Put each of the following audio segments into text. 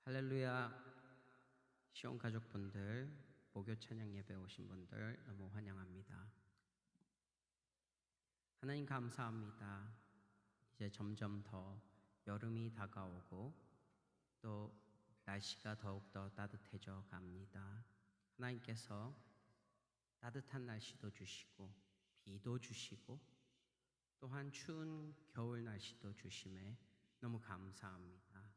할렐루야. 시온 가족분들, 목요 찬양 예배 오신 분들 너무 환영합니다. 하나님 감사합니다. 이제 점점 더 여름이 다가오고 또 날씨가 더욱더 따뜻해져 갑니다. 하나님께서 따뜻한 날씨도 주시고 비도 주시고 또한 추운 겨울 날씨도 주심에 너무 감사합니다.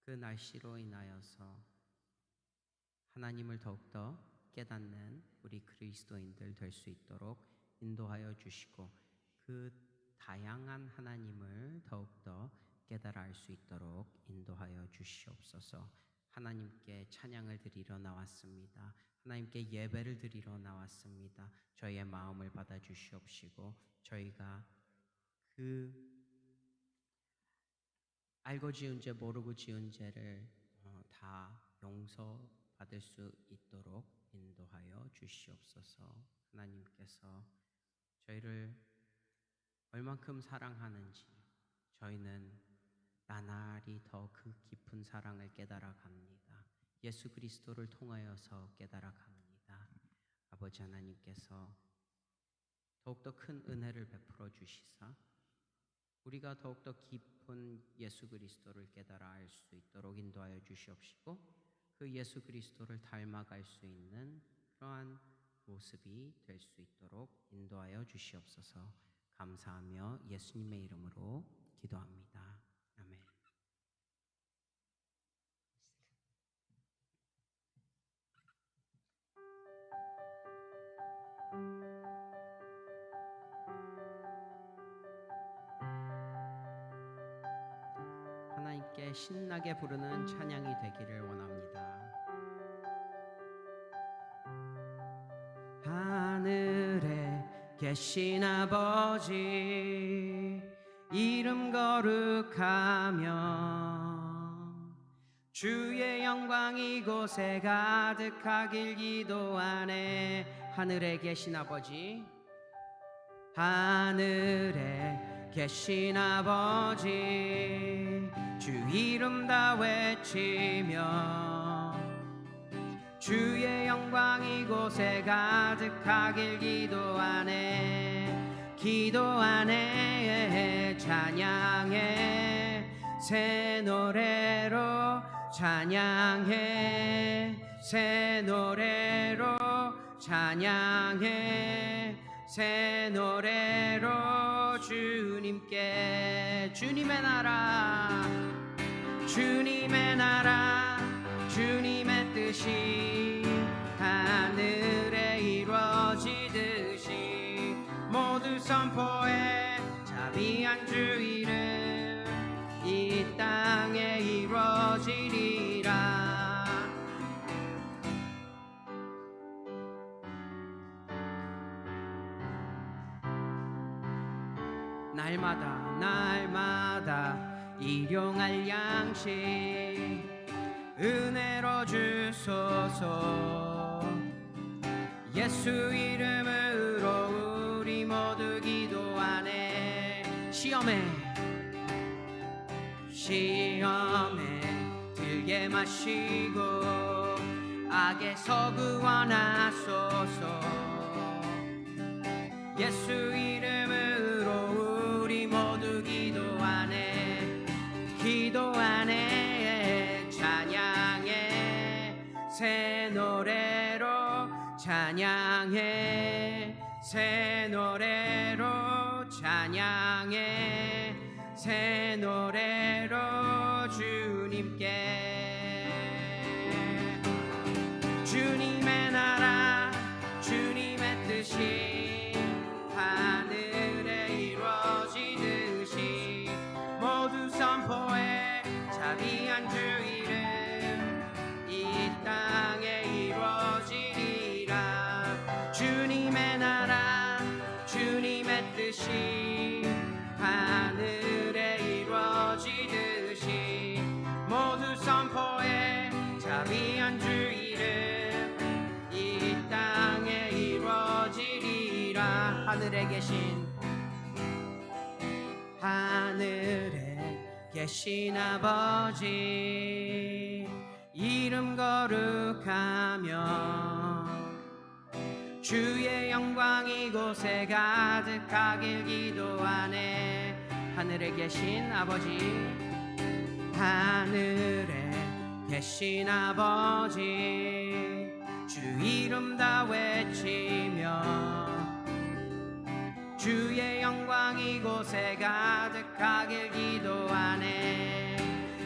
그 날씨로 인하여서 하나님을 더욱더 깨닫는 우리 그리스도인들 될 수 있도록 인도하여 주시고 그 다양한 하나님을 더욱더 깨달아 알 수 있도록 인도하여 주시옵소서. 하나님께 찬양을 드리러 나왔습니다. 하나님께 예배를 드리러 나왔습니다. 저희의 마음을 받아 주시옵시고 저희가 그 알고 지은 죄 모르고 지은 죄를 다 용서받을 수 있도록 인도하여 주시옵소서. 하나님께서 저희를 얼만큼 사랑하는지 저희는 나날이 더 그 깊은 사랑을 깨달아 갑니다. 예수 그리스도를 통하여서 깨달아 갑니다. 아버지 하나님께서 더욱더 큰 은혜를 베풀어 주시사 우리가 더욱더 깊은 예수 그리스도를 깨달아 알 수 있도록 인도하여 주시옵시고 그 예수 그리스도를 닮아갈 수 있는 그러한 모습이 될 수 있도록 인도하여 주시옵소서. 감사하며 예수님의 이름으로 기도합니다. 아멘. 하나님께 신나게 부르는 찬양이 되기를 원합니다. 하늘에 계신 아버지 이름 거룩하며 주의 영광 이곳에 가득하길 기도하네. 하늘에 계신 아버지, 하늘에 계신 아버지 주 이름 다 외치며 주의 영광 이곳에 가득하길 기도하네. 기도하네. 찬양해 새 노래로 찬양해 새 노래로 찬양해 새 노래로 주님께 주님의 나라 주님의 나라 주님의 뜻이 하늘에 이루어지듯이 모두 선포해 자비한 주 이름 이 땅에 이루어지리라. 날마다 일용할 양식 은혜로 주소서. 예수 이름으로 우리 모두 기도하네. 시험에 들게 마시고 악에서 구원하소서. 예수 이름으로 우리 모두 기도하네. 기도하네. 찬양해 새 노래로 찬양해 새 노래로 찬양해 새 노래로 주님께 주님의 나라 주님의 뜻이 하늘에 이루어지듯이 모두 선포해 자비한 주 이름 이 땅에 이루어지리라. 주님의 나라 주님의 뜻이 하늘에 이루어지듯이 모두 선포해 자비한 주 이름 이 땅에 이루어지리라. 하늘에 계신 계신 아버지 이름 거룩하며 주의 영광 이곳에 가득하길 기도하네. 하늘에 계신 아버지, 하늘에 계신 아버지 주 이름 다 외치며 주의 영광 이곳에 가득하길 기도하네.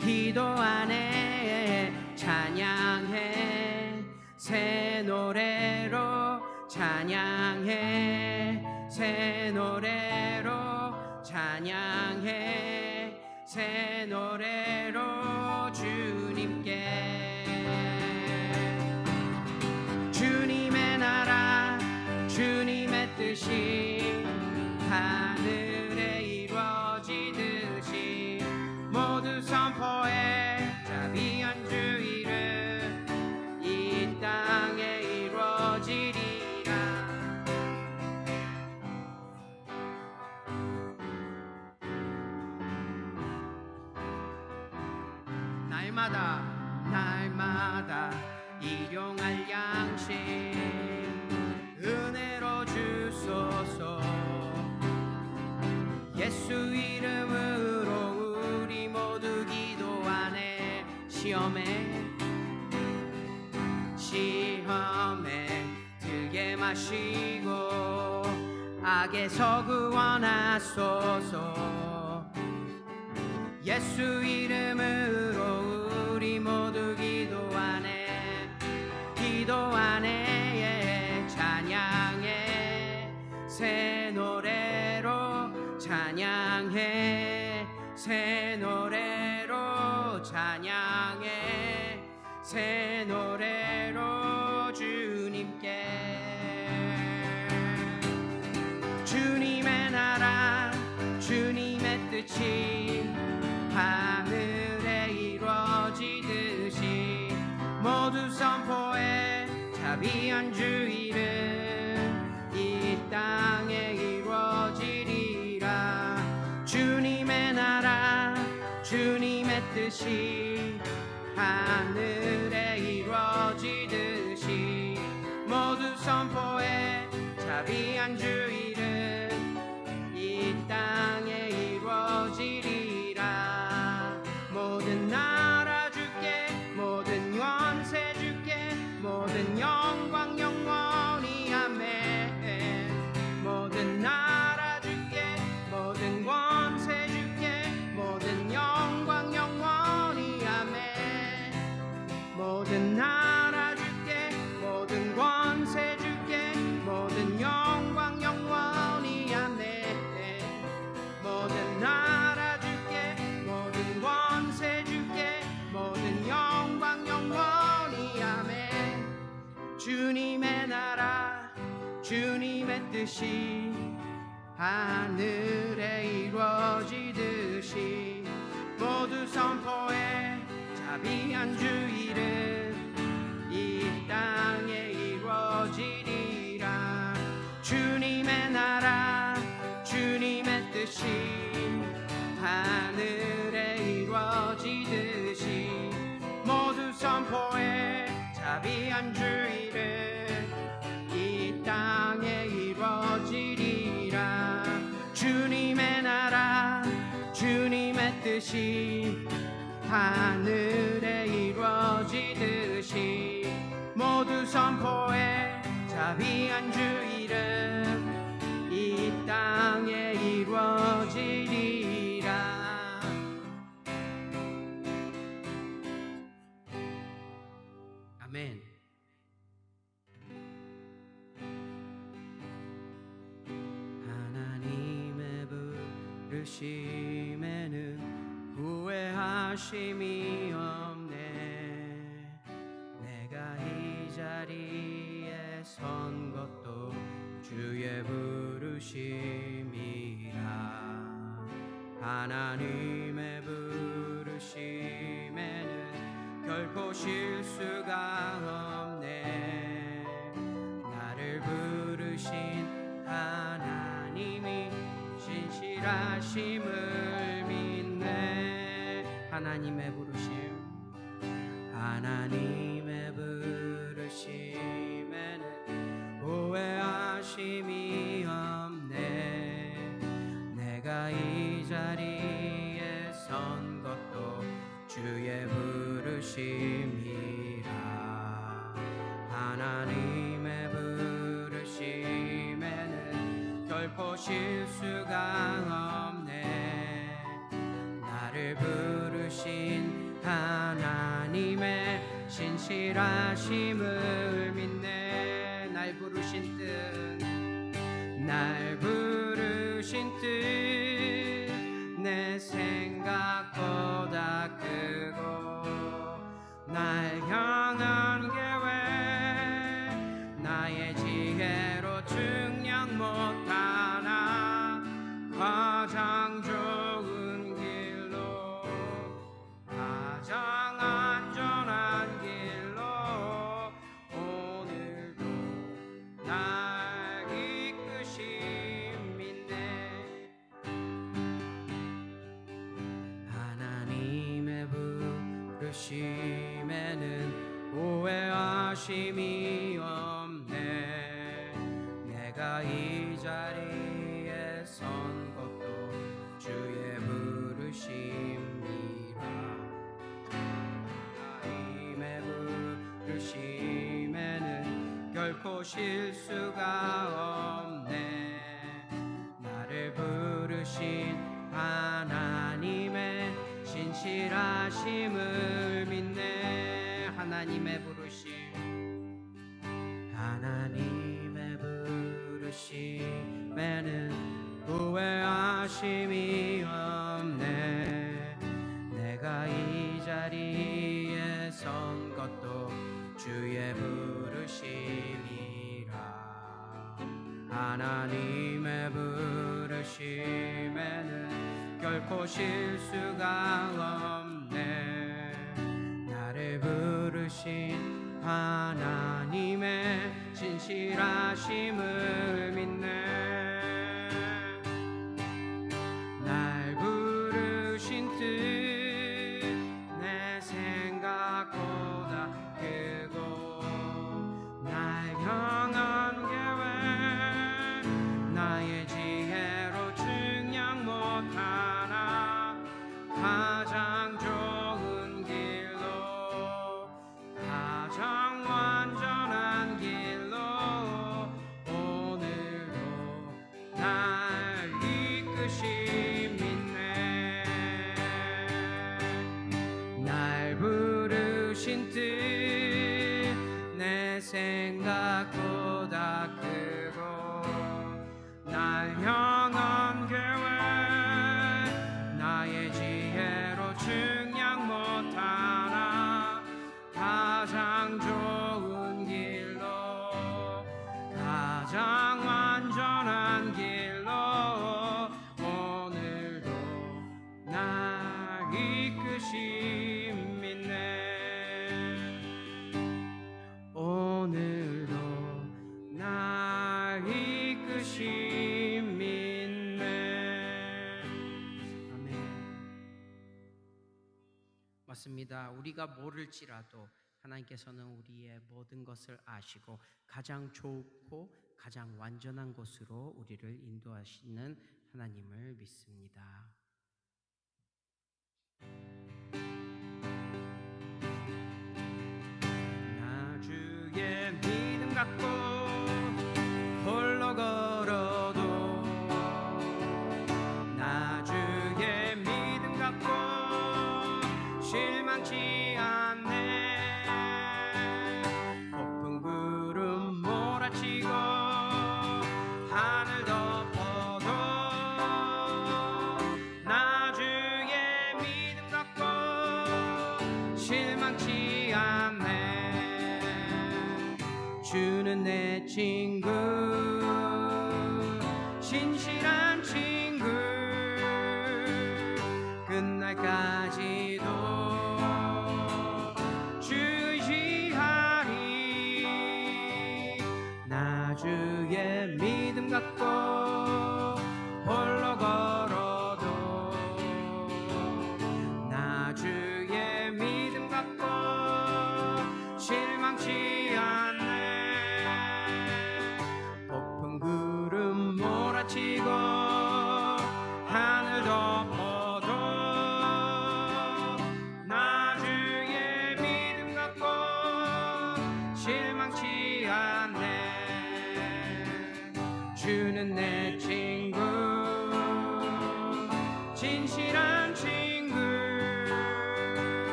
기도하네. 찬양해 새 노래로 찬양해 새 노래로 찬양해 새 노래로 주님께. 주님의 나라 주님의 뜻이 하늘에 이루어지듯이 모두 선포해 자비한 주 이름 이 땅에 이루어지리라. 날마다 일용할 양식 은혜로 주소서. 예수 이름으로 우리 모두 기도하네. 시험에 들게 마시고 악에서 구원하소서. 예수 이름으로 우리 모두 기도하네. 기도하네. 찬양해 새 노래로 찬양해 새 노래로 찬양해 새 노래로 주님께. 주님의 나라 주님의 뜻이 하늘에 이루어지듯이 모두 선포해 자비한 주 이름 이 땅에 이루어지리라. 주님의 나라 주님의 뜻이 하늘에 이루어지듯이 모두 선포해 자비한 주 이름 이 땅에 이루어지리라. 모든 나라 주께 모든 권세 주께 모든 영광 영원히 아멘. 모든 나라 주께 모든 권세 주께 모든 영광 영원히 아멘. 모든 나라 주께 모든 권세 주께 모든 영광 영원히 아멘. 모든 나라 주께 모든 권세 주께 모든 영광 영원히 아멘. 주님의 나라 주님의 뜻이 하늘에 이루어지듯이 모두 선포해 자비한 주 이름 이 땅에 이루어지리라. 주님의 나라 주님의 뜻이 하늘에 이루어지듯이 모두 선포해 자비한 주 이름 이 땅에 이루어지리라. 주님의 나라 주님의 뜻이 하늘에 이루어지듯이 모두 선포해 자비한 주 이름 이 땅에 이루어지리라. 아멘. 하나님의 부르심에는 후회하심이 없네. 내가 이 자리에 선 것도 주의 부르심이라. 하나님의 부르심에는 결코 실수가 없네. 나를 부르신 하나님이 신실하심을 믿네. 하나님의 부르심, 하나님의 부르심에는 후회하심이 없네. 내가 이 자리에 선 것도 주의 부르심이라. 하나님의 부르심에는 결코 실수가 없네. 나를 부르신 하나님의 신실하심을 믿네. 날 부르신 뜻 내 생각보다 크고 날 향한 계획 나의 지혜로 측량 못하나 가장 좋은 길로 가장 안전한 길로 오늘도 날 이끄심 믿네. 하나님의 부르심에는 오해하심이 없네. 내가 이 자리에 선 것도 주의 부르심이라. 하나님의 부르심에는 결코 실수가 없네. 나를 부르신 하나님의 신실하심을 믿네. 하나님의 부르심, 하나님의 부르심에는 후회하심이 없네. 내가 이 자리에 선 것도 주의 부르심이라. 하나님의 부르심에는 결코 실수가 없네. 나를 부르신 하나님의 신실하심을 믿네. 날 부르신 뜻 내 생각보다 크고 날 향한 계획 나의 지혜로 측량 못하나 가장 좋은 길로 가장 완전한 길로 오늘도 날 이끄심 믿네. 날 부르신 뜻 내 생각보다 크고 날 향한 계획 나의 지혜로 측량 못하나 가장 좋은 길로 가장 완전한 길로 오늘도 날 이끄심 믿네. 오늘도 날 이끄심 믿네. 아멘. 맞습니다. 우리가 모를지라도 하나님께서는 우리의 모든 것을 아시고 가장 좋고 가장 완전한 곳으로 우리를 인도하시는 하나님을 믿습니다. 나 주의 믿음 갖고 홀로 걸어도 나 주의 믿음 갖고 실망치 않네. 폭풍 구름 몰아치고 하늘 덮어도 나 주의 믿음 갖고 실망치 않네. 주는 내 친구 신실한 친구 끝날까지도 주 의지하리. 나 주의 믿음 갖고 홀로 걸어도 나 주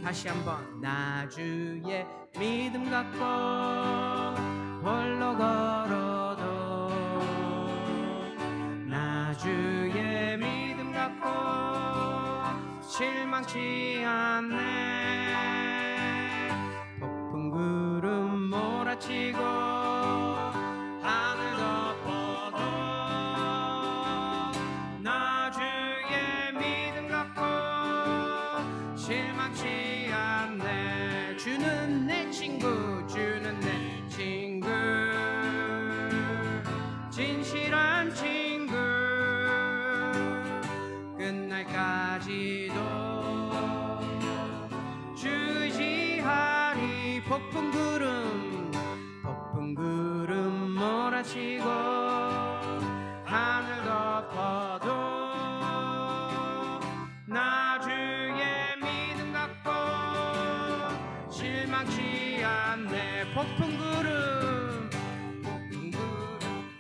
다시 한번 나 주의 믿음 갖고 홀로 걸어도 나 주의 믿음 갖고 실망치 않네. 폭풍 구름 몰아치고 하늘 덮어도 나 주의 믿음 갖고 실망치 않네. 주는 내 친구, 주는 내 친구, 진실한 친구. 끝날까지도 주 의지하리. 폭풍 구름 몰아치고 하늘 덮어도 나 주의 믿음 갖고 실망치 않네. 폭풍 구름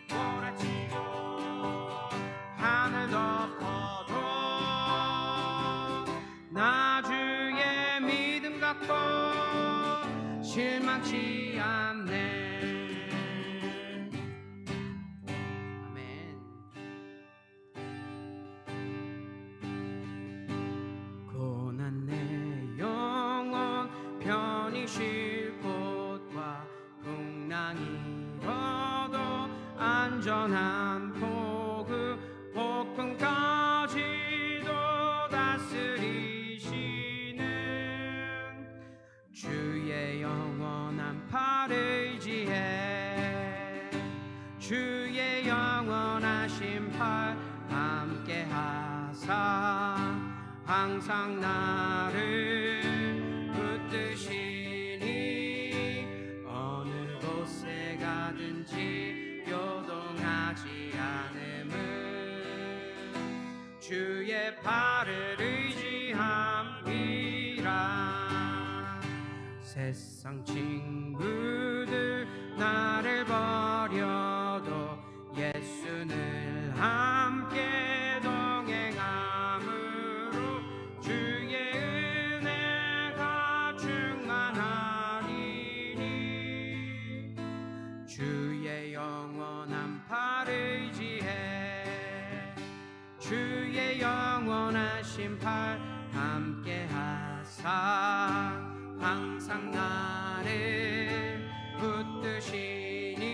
몰아치고 하늘 덮어도 나 주의 믿음 갖고 실망치 않네. 아멘. 고난 내 영혼 편히 쉴 곳과 풍랑이 일어도 안전한 포구 폭풍까지도 다스리시는 주의 영원한 팔 의지해. 주의 영원하신 팔 함께 하사 항상 나를 붙드시니 어느 곳에 가든지 요동하지 않음은 주의 팔을 의지함이라. 세상 친구들 나를 버려도 예수를 함께 동행함으로 주의 은혜가 충만하리니 주의 영원한 팔 의지해. 주의 영원하신 팔 함께 하사 항상 나를 붙드시니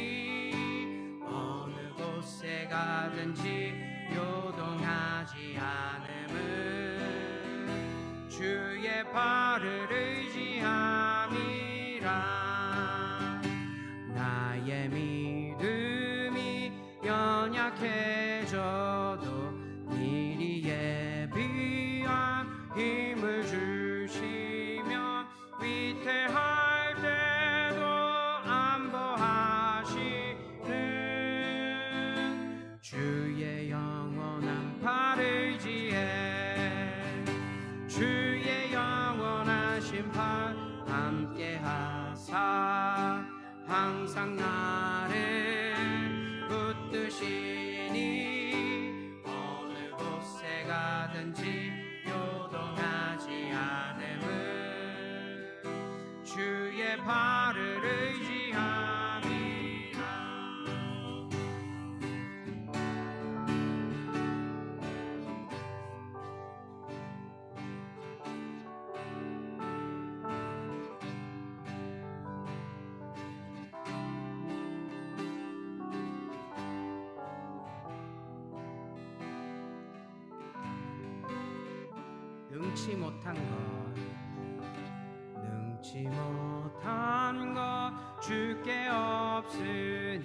어느 곳에 가든지 요동하지 않음은 주의 팔을 의지함이라. 나의 믿음이 연약해져도 미리 예비한 힘을 주시며 위태할 때도 안보하시는 주의 영원한 팔 의지해. 주의 영원하신 팔 함께 하사 항상 나를 붙드시니 어느 곳에 가든지 요동하지 않음은 주의 팔을 의지함이라. 능치 못한 것 주께 없으니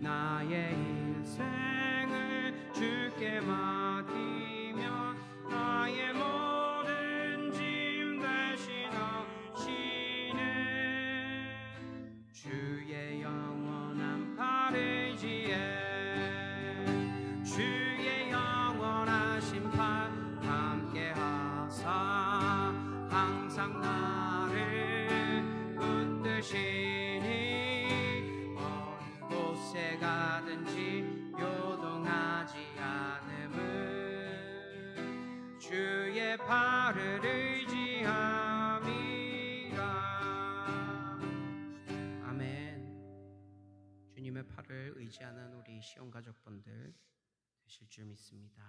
나의 일생을 주께 맡기며 나의 모든 짐 대신하시네. 주의 영원한 팔 의지해. 주의 영원하신 팔 함께 하사 항상 나를 붙드시니 어느 곳에 가든지 요동하지 않음은 주의 팔을 의지함이 주님의 팔을 의지하는 우리 시온 가족분들 되실 줄 믿습니다.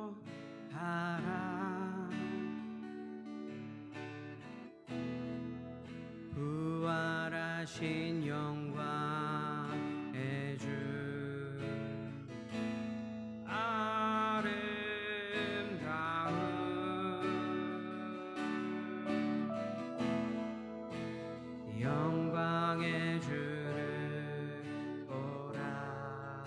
선포하라 부활하신 영광의 주 아름다운 영광의 주를 보라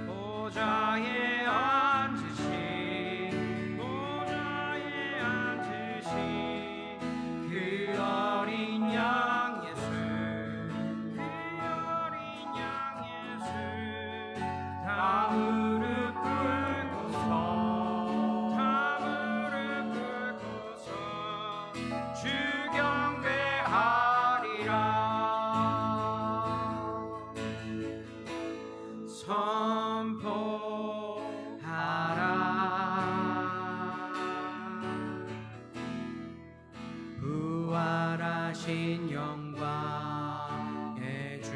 보좌에 앉으신 그 어린 양 예수 다 무릎 꿇고서 주 경배하리라 선포하라 부활하신 영광의 주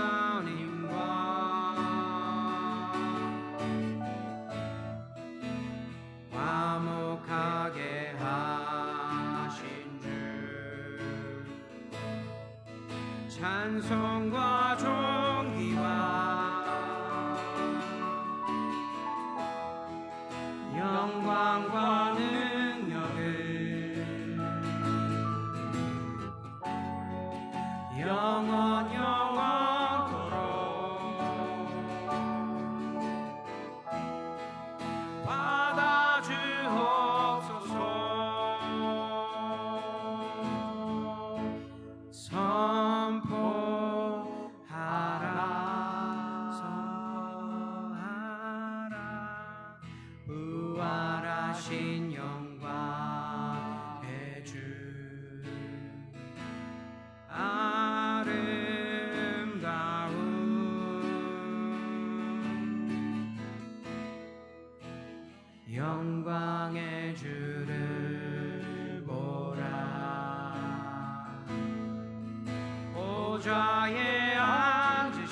하나님과 화목하게 하신 주 찬송과 존귀와 영광과 능력을 영원 영원토록 받아 주옵소서 선포하라 부활하신 영광의 주 아름다운 영광의 주를 보라 보좌에 앉으신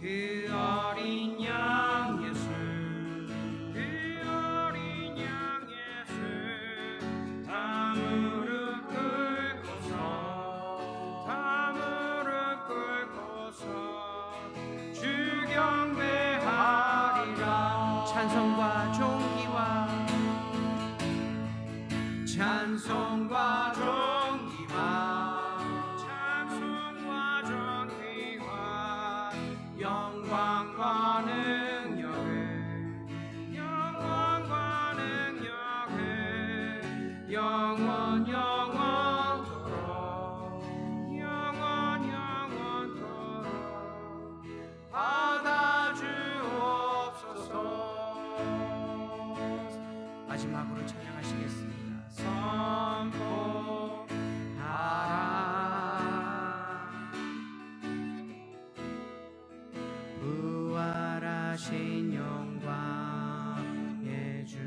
그 어린 양 예수 다 무릎 꿇고서 주 경배하리라 찬송과 존귀와 영광과 능력을 영원 영원토록 받아 주옵소서 마지막으로 찬양하시겠습니다. 선포하라 부활하신 영광의 주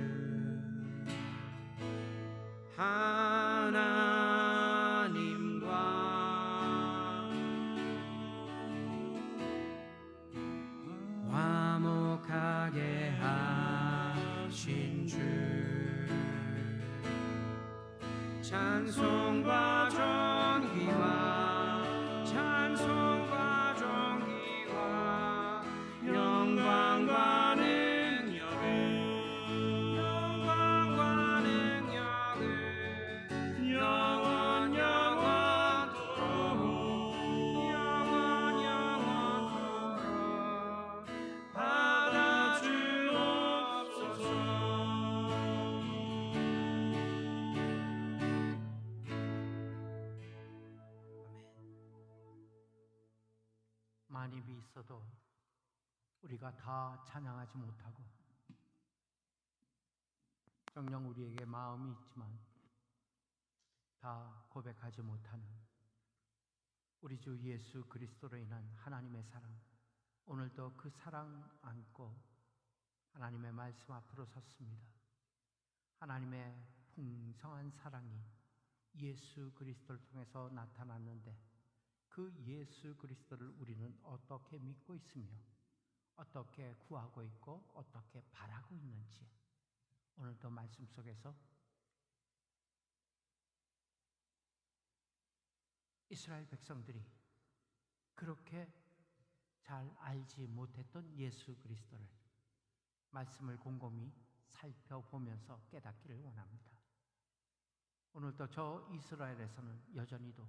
하나님과 화목하게 하신 주 찬송과 존귀와 영광과 능력을 영원 영원토록 받아 주옵소서 많이 있어도 우리가 다 찬양하지 못하고 정녕 우리에게 마음이 있지만 다 고백하지 못하는 우리 주 예수 그리스도로 인한 하나님의 사랑, 오늘도 그 사랑 안고 하나님의 말씀 앞으로 섰습니다. 하나님의 풍성한 사랑이 예수 그리스도를 통해서 나타났는데 그 예수 그리스도를 우리는 어떻게 믿고 있으며 어떻게 구하고 있고 어떻게 바라고 있는지 오늘도 말씀 속에서 이스라엘 백성들이 그렇게 잘 알지 못했던 예수 그리스도를 말씀을 곰곰이 살펴보면서 깨닫기를 원합니다. 오늘도 저 이스라엘에서는 여전히도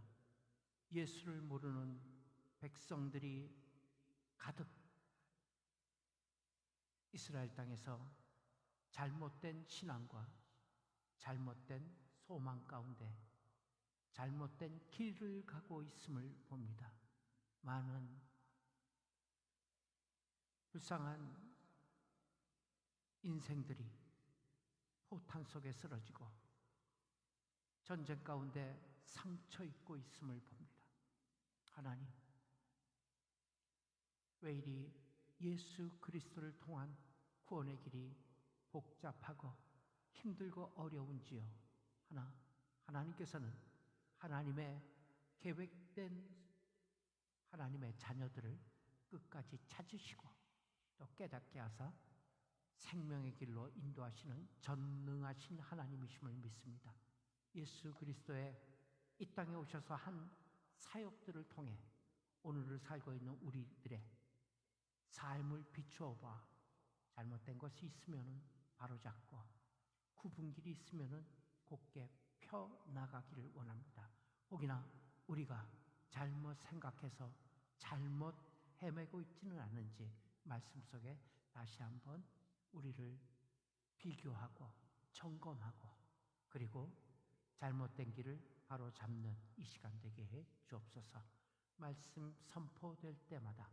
예수를 모르는 백성들이 가득 이스라엘 땅에서 잘못된 신앙과 잘못된 소망 가운데 잘못된 길을 가고 있음을 봅니다. 많은 불쌍한 인생들이 포탄 속에 쓰러지고 전쟁 가운데 상처 입고 있음을 봅니다. 하나님, 왜 이리 예수 그리스도를 통한 구원의 길이 복잡하고 힘들고 어려운지요. 하나님께서는 하나님의 계획된 하나님의 자녀들을 끝까지 찾으시고 또 깨닫게 하사 생명의 길로 인도하시는 전능하신 하나님이심을 믿습니다. 예수 그리스도의 이 땅에 오셔서 한 사역들을 통해 오늘을 살고 있는 우리들의 삶을 비추어 봐. 잘못된 것이 있으면 바로잡고 구분길이 있으면 곧게 펴 나가기를 원합니다. 혹이나 우리가 잘못 생각해서 잘못 헤매고 있지는 않은지 말씀 속에 다시 한번 우리를 비교하고 점검하고 그리고 잘못된 길을 바로 잡는 이 시간 되게 해 주옵소서. 말씀 선포될 때마다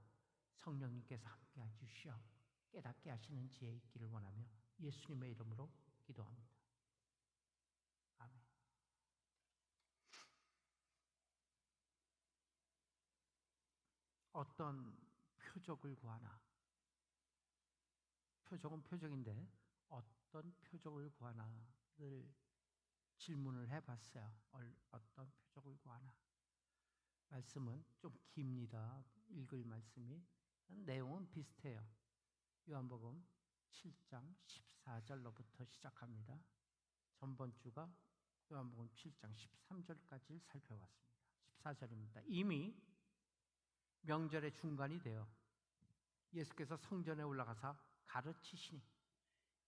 성령님께서 함께 해주시어 깨닫게 하시는 지혜 있기를 원하며 예수님의 이름으로 기도합니다. 아멘. 어떤 표적을 구하나? 표적은 표적인데 어떤 표적을 구하나를 질문을 해봤어요. 어떤 표적을 구하나? 말씀은 좀 깁니다. 읽을 말씀이. 내용은 비슷해요. 요한복음 7장 14절로부터 시작합니다. 전번 주가 요한복음 7장 13절까지 살펴봤습니다. 14절입니다. 이미 명절의 중간이 되어 예수께서 성전에 올라가서 가르치시니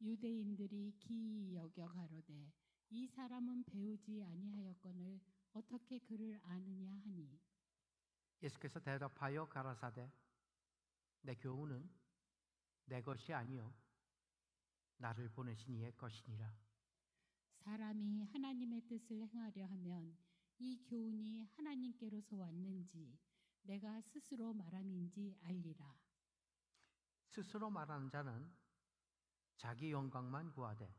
유대인들이 기이 여겨 가로되 이 사람은 배우지 아니하였거늘 어떻게 그를 아느냐 하니 예수께서 대답하여 가라사대 내 교훈은 내 것이 아니요 나를 보내신 이의 것이니라. 사람이 하나님의 뜻을 행하려 하면 이 교훈이 하나님께로서 왔는지 내가 스스로 말함인지 알리라. 스스로 말하는 자는 자기 영광만 구하되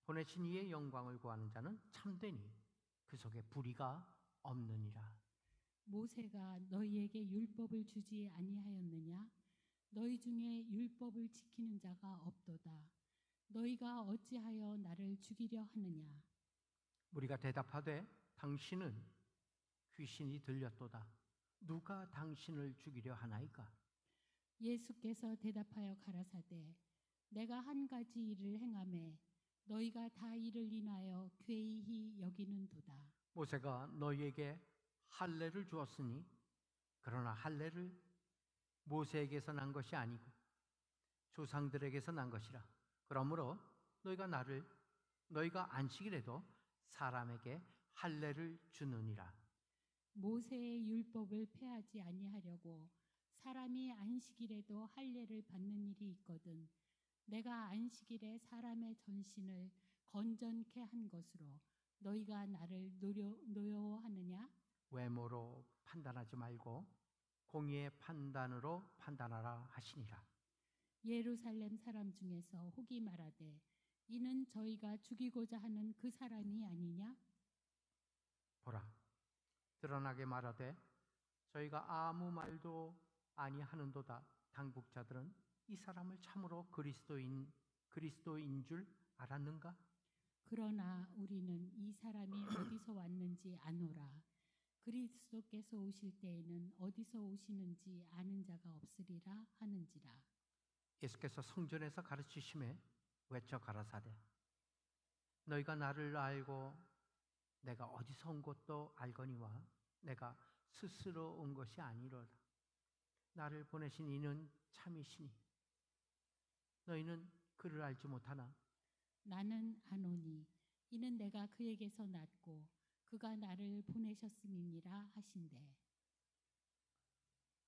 보내신 이의 영광을 구하는 자는 참되니 그 속에 불의가 없느니라. 모세가 너희에게 율법을 주지 아니하였느냐? 너희 중에 율법을 지키는 자가 없도다. 너희가 어찌하여 나를 죽이려 하느냐? 우리가 대답하되 당신은 귀신이 들렸도다. 누가 당신을 죽이려 하나이까? 예수께서 대답하여 가라사대 내가 한 가지 일을 행하매 너희가 다 이를 인하여 괴이히 여기는도다. 모세가 너희에게 할례를 주었으니 그러나 할례를 모세에게서 난 것이 아니고 조상들에게서 난 것이라. 그러므로 너희가 안식일에도 사람에게 할례를 주느니라. 모세의 율법을 폐하지 아니하려고 사람이 안식일에도 할례를 받는 일이 있거든 내가 안식일에 사람의 전신을 건전케 한 것으로 너희가 나를 노여워하느냐? 외모로 판단하지 말고 공의의 판단으로 판단하라 하시니라. 예루살렘 사람 중에서 혹이 말하되 이는 저희가 죽이고자 하는 그 사람이 아니냐? 보라, 드러나게 말하되 저희가 아무 말도 아니하는도다. 당국자들은 이 사람을 참으로 그리스도인 줄 알았는가? 그러나 우리는 이 사람이 어디서 왔는지 아노라. 그리스도께서 오실 때에는 어디서 오시는지 아는 자가 없으리라 하는지라. 예수께서 성전에서 가르치심에 외쳐 가라사대 너희가 나를 알고 내가 어디서 온 것도 알거니와 내가 스스로 온 것이 아니로다. 나를 보내신 이는 참이시니 너희는 그를 알지 못하나 나는 아노니 이는 내가 그에게서 났고 그가 나를 보내셨음이니라 하신대.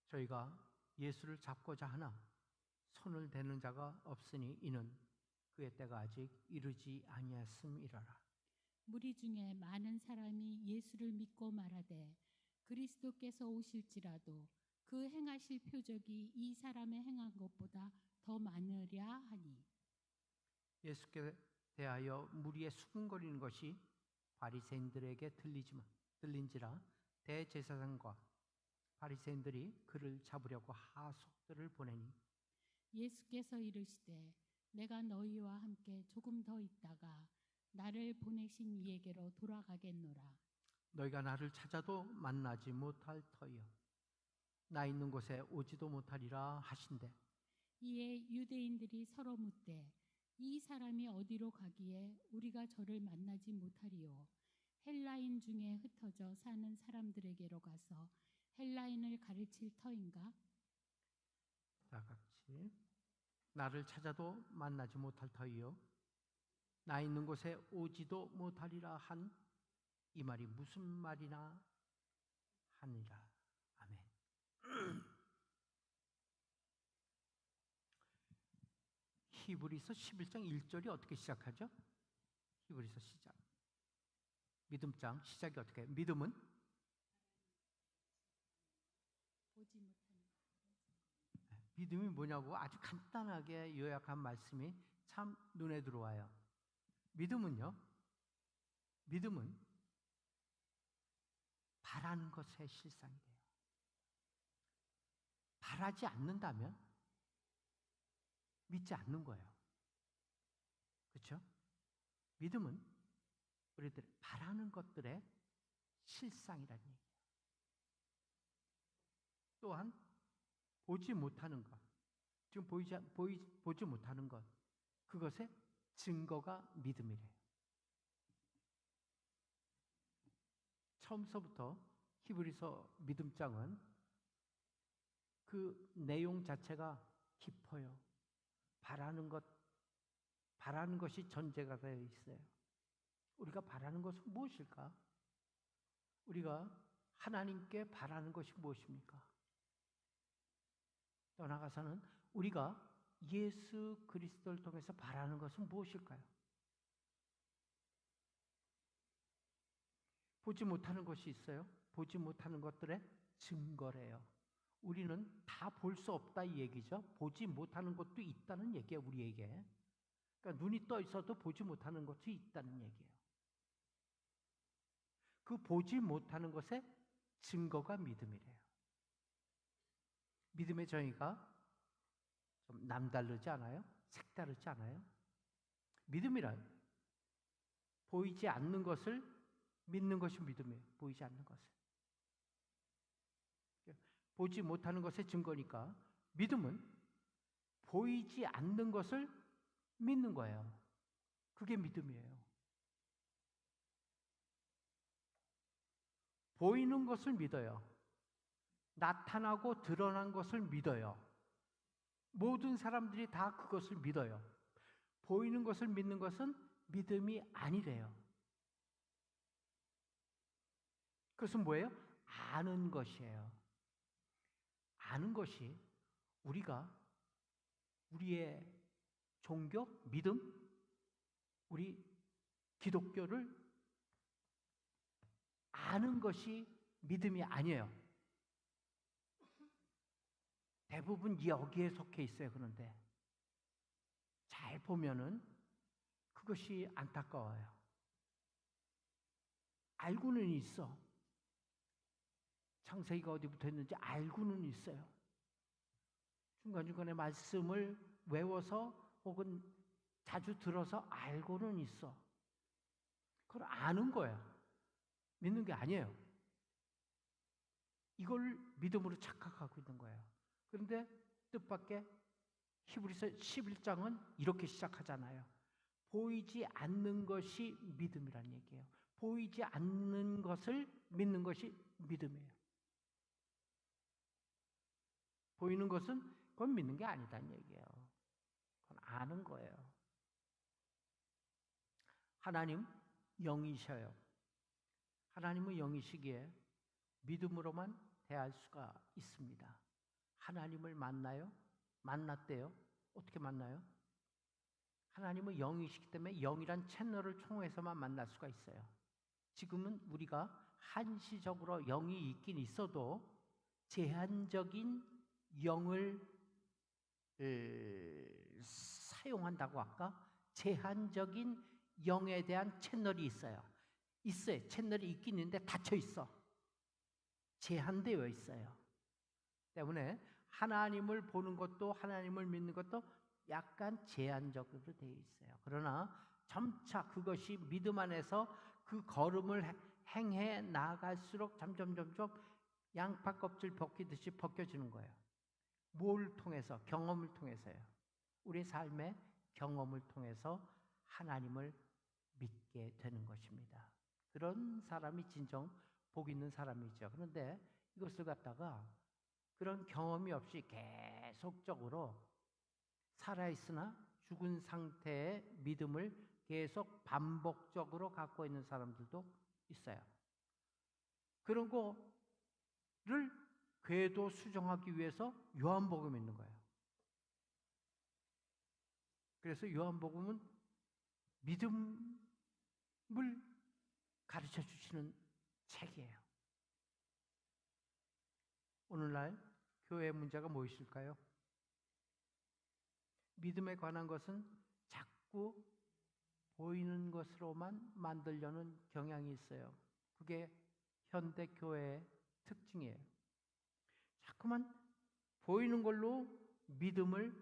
저희가 예수를 잡고자 하나 손을 대는 자가 없으니 이는 그의 때가 아직 이르지 아니하였음이라라. 무리 중에 많은 사람이 예수를 믿고 말하되 그리스도께서 오실지라도 그 행하실 표적이 이 사람의 행한 것보다 더 많으랴 하니. 예수께 대하여 무리에 수군거리는 것이 바리새인들에게 들린지라 대제사장과 바리새인들이 그를 잡으려고 하속들을 보내니 예수께서 이르시되 내가 너희와 함께 조금 더 있다가 나를 보내신 이에게로 돌아가겠노라. 너희가 나를 찾아도 만나지 못할 터이요 나 있는 곳에 오지도 못하리라 하신대. 이에 유대인들이 서로 묻되 이 사람이 어디로 가기에 우리가 저를 만나지 못하리요? 헬라인 중에 흩어져 사는 사람들에게로 가서 헬라인을 가르칠 터인가? 다 같이 나를 찾아도 만나지 못할 터이요 나 있는 곳에 오지도 못하리라 한 이 말이 무슨 말이나 하니라. 아멘. 히브리서 11장 1절이 어떻게 시작하죠? 히브리서 시작. 믿음장 시작이 어떻게 해요? 믿음은 보지 못하는 믿음이 뭐냐고 아주 간단하게 요약한 말씀이 참 눈에 들어와요. 믿음은 바라는 것의 실상이 돼요. 바라지 않는다면 믿지 않는 거예요. 그렇죠? 믿음은 우리들 바라는 것들의 실상이라는 얘기예요. 또한 보지 못하는 것, 지금 보지 못하는 것, 그것의 증거가 믿음이래요. 처음서부터 히브리서 믿음장은 그 내용 자체가 깊어요. 바라는 것이 전제가 되어 있어요. 우리가 바라는 것은 무엇일까? 우리가 하나님께 바라는 것이 무엇입니까? 또 나아가서는 우리가 예수 그리스도를 통해서 바라는 것은 무엇일까요? 보지 못하는 것이 있어요. 보지 못하는 것들의 증거래요. 우리는 다 볼 수 없다 이 얘기죠. 보지 못하는 것도 있다는 얘기예요, 우리에게. 그러니까 눈이 떠 있어도 보지 못하는 것이 있다는 얘기예요. 그 보지 못하는 것의 증거가 믿음이래요. 믿음의 정의가 좀 남다르지 않아요? 색다르지 않아요? 믿음이란 보이지 않는 것을 믿는 것이 믿음이에요. 보이지 않는 것을. 보지 못하는 것의 증거니까 믿음은 보이지 않는 것을 믿는 거예요. 그게 믿음이에요. 보이는 것을 믿어요. 나타나고 드러난 것을 믿어요. 모든 사람들이 다 그것을 믿어요. 보이는 것을 믿는 것은 믿음이 아니래요. 그것은 뭐예요? 아는 것이에요. 아는 것이 우리의 종교, 믿음, 우리 기독교를 아는 것이 믿음이 아니에요. 대부분 여기에 속해 있어요. 그런데 잘 보면은 그것이 안타까워요. 알고는 있어. 창세기가 어디부터 있는지 알고는 있어요. 중간중간에 말씀을 외워서 혹은 자주 들어서 알고는 있어. 그걸 아는 거야. 믿는 게 아니에요. 이걸 믿음으로 착각하고 있는 거예요. 그런데 뜻밖의 히브리서 11장은 이렇게 시작하잖아요. 보이지 않는 것이 믿음이라는 얘기예요. 보이지 않는 것을 믿는 것이 믿음이에요. 보이는 것은 그건 믿는 게 아니다는 얘기예요. 그건 아는 거예요. 하나님 영이셔요. 하나님은 영이시기에 믿음으로만 대할 수가 있습니다. 하나님을 만나요? 만났대요? 어떻게 만나요? 하나님은 영이시기 때문에 영이란 채널을 통해서만 만날 수가 있어요. 지금은 우리가 한시적으로 영이 있긴 있어도 제한적인 영을 사용한다고 할까? 제한적인 영에 대한 채널이 있어요. 채널이 있긴 있는데 닫혀 있어. 제한되어 있어요. 때문에 하나님을 보는 것도 하나님을 믿는 것도 약간 제한적으로 되어 있어요. 그러나 점차 그것이 믿음 안에서 그 걸음을 행해 나갈수록 점점 양파 껍질 벗기듯이 벗겨지는 거예요. 뭘 통해서? 경험을 통해서요. 우리 삶의 경험을 통해서 하나님을 믿게 되는 것입니다. 그런 사람이 진정 복 있는 사람이죠. 그런데 이것을 갖다가 그런 경험이 없이 계속적으로 살아있으나 죽은 상태의 믿음을 계속 반복적으로 갖고 있는 사람들도 있어요. 그런 거를 궤도 수정하기 위해서 요한복음이 있는 거예요. 그래서 요한복음은 믿음을 가르쳐 주시는 책이에요. 오늘날 교회의 문제가 무엇일까요? 믿음에 관한 것은 자꾸 보이는 것으로만 만들려는 경향이 있어요. 그게 현대 교회의 특징이에요. 자꾸만 보이는 걸로 믿음을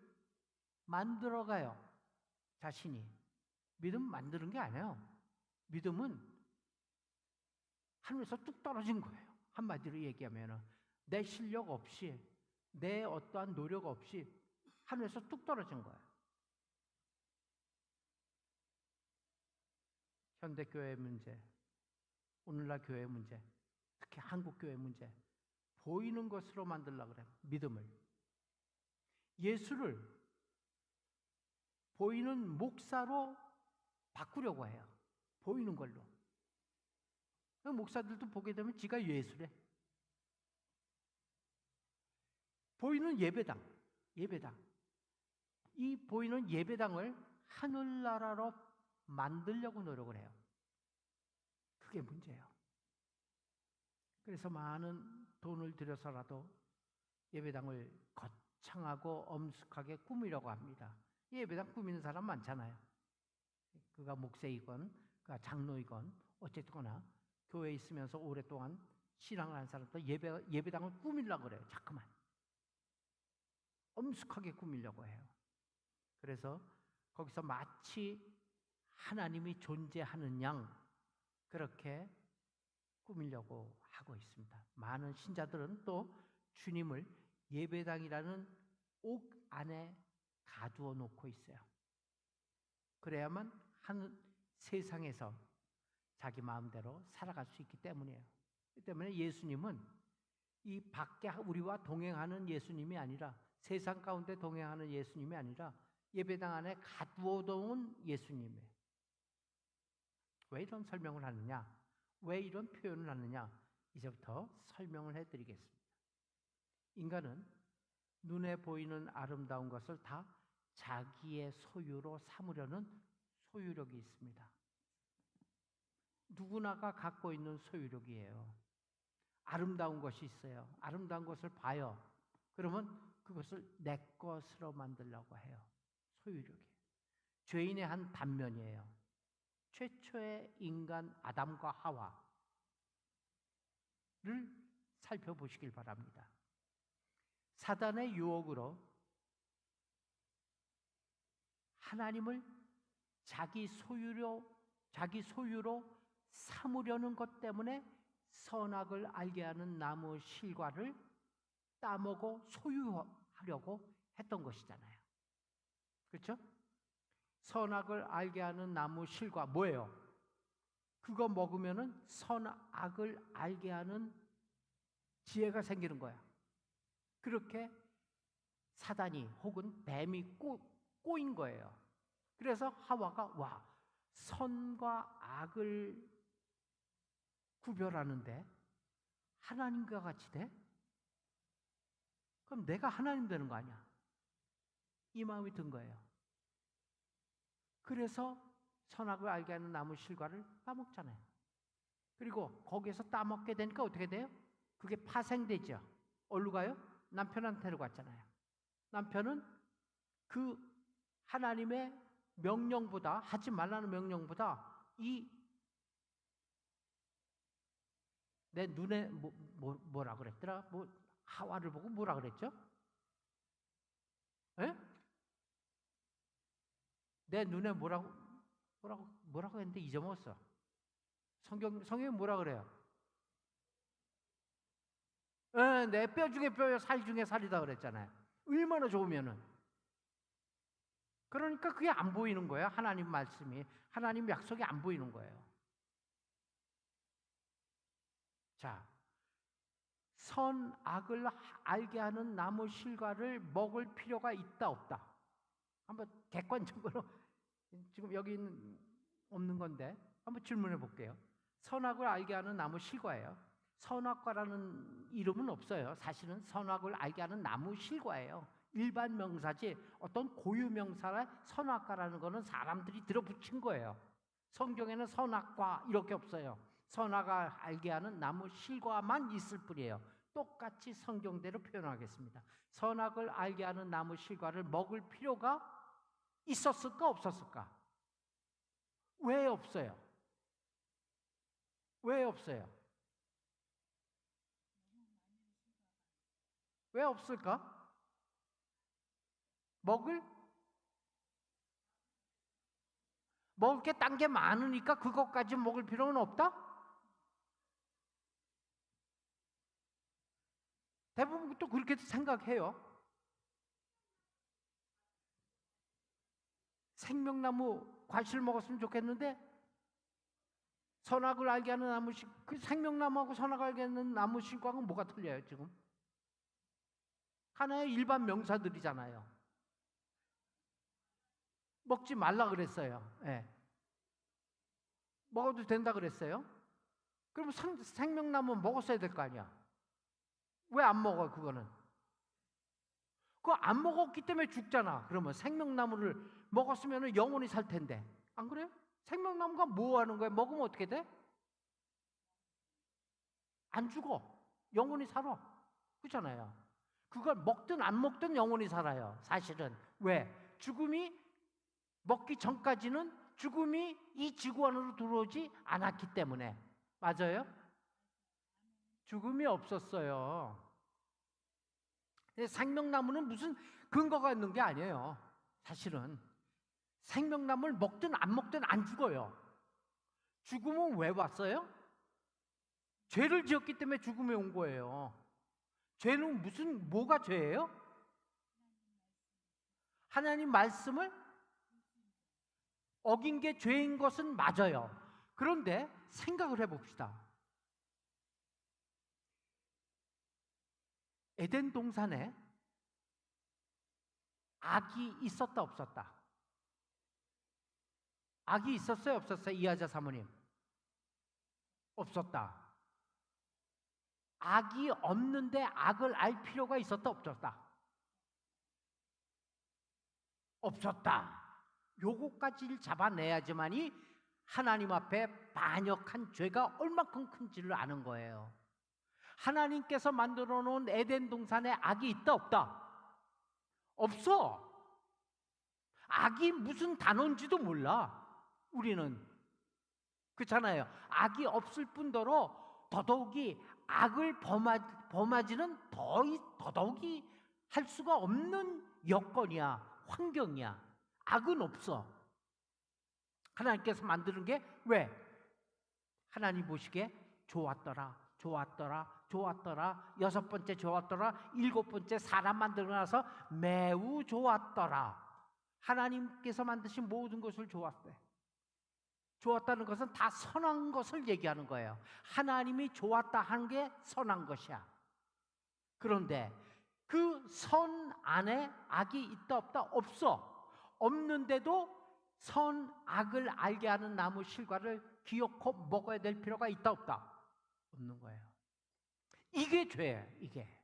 만들어가요. 자신이. 믿음 만드는 게 아니에요. 믿음은 하늘에서 뚝 떨어진 거예요. 한마디로 얘기하면 내 실력 없이, 내 어떠한 노력 없이 하늘에서 뚝 떨어진 거예요. 현대교회의 문제, 오늘날 교회의 문제, 특히 한국교회의 문제, 보이는 것으로 만들려고 그래요. 믿음을. 예수를 보이는 목사로 바꾸려고 해요. 보이는 걸로. 목사들도 보게 되면 지가 예수래. 보이는 예배당. 이 보이는 예배당을 하늘나라로 만들려고 노력을 해요. 그게 문제예요. 그래서 많은 돈을 들여서라도 예배당을 거창하고 엄숙하게 꾸미려고 합니다. 예배당 꾸미는 사람 많잖아요. 그가 목사이건 그가 장로이건 어쨌거나 교회에 있으면서 오랫동안 신앙을 한 사람도 예배당을 꾸미려고 그래요. 자꾸만. 엄숙하게 꾸미려고 해요. 그래서 거기서 마치 하나님이 존재하는 양 그렇게 꾸미려고 하고 있습니다. 많은 신자들은 또 주님을 예배당이라는 옥 안에 가두어 놓고 있어요. 그래야만 세상에서 자기 마음대로 살아갈 수 있기 때문이에요. 그렇기 때문에 예수님은 이 밖에 우리와 동행하는 예수님이 아니라 세상 가운데 동행하는 예수님이 아니라 예배당 안에 가두어 놓은 예수님이에요. 왜 이런 설명을 하느냐? 왜 이런 표현을 하느냐? 이제부터 설명을 해드리겠습니다. 인간은 눈에 보이는 아름다운 것을 다 자기의 소유로 삼으려는 소유력이 있습니다. 누구나가 갖고 있는 소유력이에요. 아름다운 것이 있어요. 아름다운 것을 봐요. 그러면 그것을 내 것으로 만들려고 해요. 소유욕이. 죄인의 한 단면이에요. 최초의 인간 아담과 하와를 살펴보시길 바랍니다. 사단의 유혹으로 하나님을 자기 소유로 삼으려는 것 때문에 선악을 알게 하는 나무 실과를 따먹어 소유하려고 했던 것이잖아요. 그렇죠? 선악을 알게 하는 나무 실과 뭐예요? 그거 먹으면은 선악을 알게 하는 지혜가 생기는 거야. 그렇게 사단이 혹은 뱀이 꼬인 거예요. 그래서 하와가 와, 선과 악을 구별하는데 하나님과 같이 돼? 그럼 내가 하나님 되는 거 아니야? 이 마음이 든 거예요. 그래서 선악을 알게 하는 나무 실과를 따먹잖아요. 그리고 거기에서 따먹게 되니까 어떻게 돼요? 그게 파생되죠. 어디로 가요? 남편한테로 갔잖아요. 남편은 그 하나님의 명령보다, 하지 말라는 명령보다 내 눈에 뭐라 그랬더라? 하와를 보고 뭐라 그랬죠? 에? 내 눈에 뭐라고 했는데 잊어먹었어. 성경에 뭐라 그래요? 내 뼈 중에 뼈요, 살 중에 살이다 그랬잖아요. 얼마나 좋으면은. 그러니까 그게 안 보이는 거예요. 하나님 말씀이, 하나님 약속이 안 보이는 거예요. 자, 선악을 알게 하는 나무 실과를 먹을 필요가 있다 없다? 한번 객관적으로, 지금 여기 없는 건데 한번 질문해 볼게요. 선악을 알게 하는 나무 실과예요. 선악과라는 이름은 없어요. 사실은 선악을 알게 하는 나무 실과예요. 일반 명사지 어떤 고유 명사라 선악과라는 거는 사람들이 들어붙인 거예요. 성경에는 선악과 이렇게 없어요. 선악을 알게 하는 나무 실과만 있을 뿐이에요. 똑같이 성경대로 표현하겠습니다. 선악을 알게 하는 나무 실과를 먹을 필요가 있었을까 없었을까? 왜 없어요? 왜 없어요? 왜 없을까? 먹을 게 딴 게 많으니까 그것까지 먹을 필요는 없다? 대부분 또 그렇게 생각해요. 생명나무 과실 먹었으면 좋겠는데 선악을 알게 하는 나무 그 생명나무하고 선악을 알게 하는 나무 실과는 뭐가 틀려요 지금? 하나의 일반 명사들이잖아요. 먹지 말라 그랬어요. 네. 먹어도 된다 그랬어요. 그럼 생명나무 먹었어야 될 거 아니야. 왜 안 먹어 그거는? 그거 안 먹었기 때문에 죽잖아. 그러면 생명나무를 먹었으면 영원히 살 텐데. 안 그래요? 생명나무가 뭐 하는 거야? 먹으면 어떻게 돼? 안 죽어. 영원히 살아. 그렇잖아요. 그걸 먹든 안 먹든 영원히 살아요. 사실은. 왜? 죽음이 먹기 전까지는 죽음이 이 지구 안으로 들어오지 않았기 때문에. 맞아요? 죽음이 없었어요. 생명나무는 무슨 근거가 있는 게 아니에요. 사실은. 생명나무를 먹든 안 먹든 안 죽어요. 죽음은 왜 왔어요? 죄를 지었기 때문에 죽음에 온 거예요. 죄는 뭐가 죄예요? 하나님 말씀을 어긴 게 죄인 것은 맞아요. 그런데 생각을 해봅시다. 에덴 동산에 악이 있었다 없었다? 악이 있었어요 없었어요? 이하자 사모님. 없었다. 악이 없는데 악을 알 필요가 있었다 없었다? 없었다. 요거까지를 잡아내야지만이 하나님 앞에 반역한 죄가 얼마큼 큰지를 아는 거예요. 하나님께서 만들어 놓은 에덴 동산에 악이 있다 없다? 없어. 악이 무슨 단어인지도 몰라. 우리는 그렇잖아요. 악이 없을 뿐더러 더더욱이 악을 범하지는 더더욱이 할 수가 없는 여건이야, 환경이야. 악은 없어. 하나님께서 만드는 게 왜? 하나님 보시기에 좋았더라, 좋았더라, 좋았더라. 6번째 좋았더라. 7번째 사람 만들고 나서 매우 좋았더라. 하나님께서 만드신 모든 것을 좋았대. 좋았다는 것은 다 선한 것을 얘기하는 거예요. 하나님이 좋았다 하는 게 선한 것이야. 그런데 그 선 안에 악이 있다 없다? 없어. 없는데도 선, 악을 알게 하는 나무 실과를 기어코 먹어야 될 필요가 있다 없다? 없는 거예요. 이게 죄예요. 이게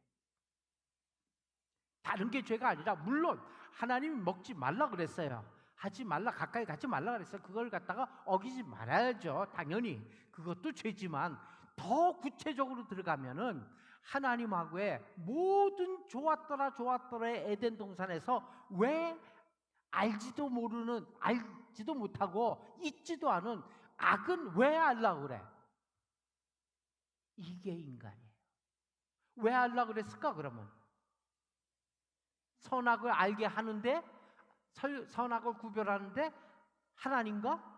다른 게 죄가 아니라, 물론 하나님이 먹지 말라 그랬어요. 하지 말라, 가까이 가지 말라 그랬어요. 그걸 갖다가 어기지 말아야죠. 당연히 그것도 죄지만, 더 구체적으로 들어가면은 하나님하고의 모든 좋았더라 좋았더라의 에덴 동산에서 왜 알지도 못하고 잊지도 않은 악은 왜 알라고 그래? 이게 인간이에요. 왜 알라고 그랬을까? 그러면 선악을 알게 하는데, 선악을 구별하는데 하나님과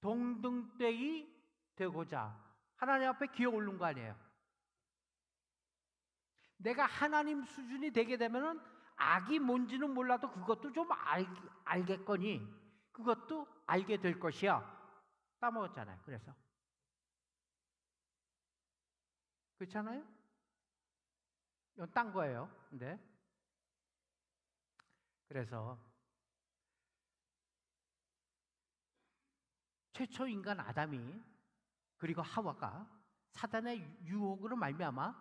동등대이 되고자 하나님 앞에 기어 오른 거 아니에요. 내가 하나님 수준이 되게 되면은 악이 뭔지는 몰라도 그것도 좀 알겠거니, 그것도 알게 될 것이야. 따먹었잖아요. 그래서 그렇잖아요. 이건 딴 거예요. 근데 그래서 최초 인간 아담이, 그리고 하와가 사단의 유혹으로 말미암아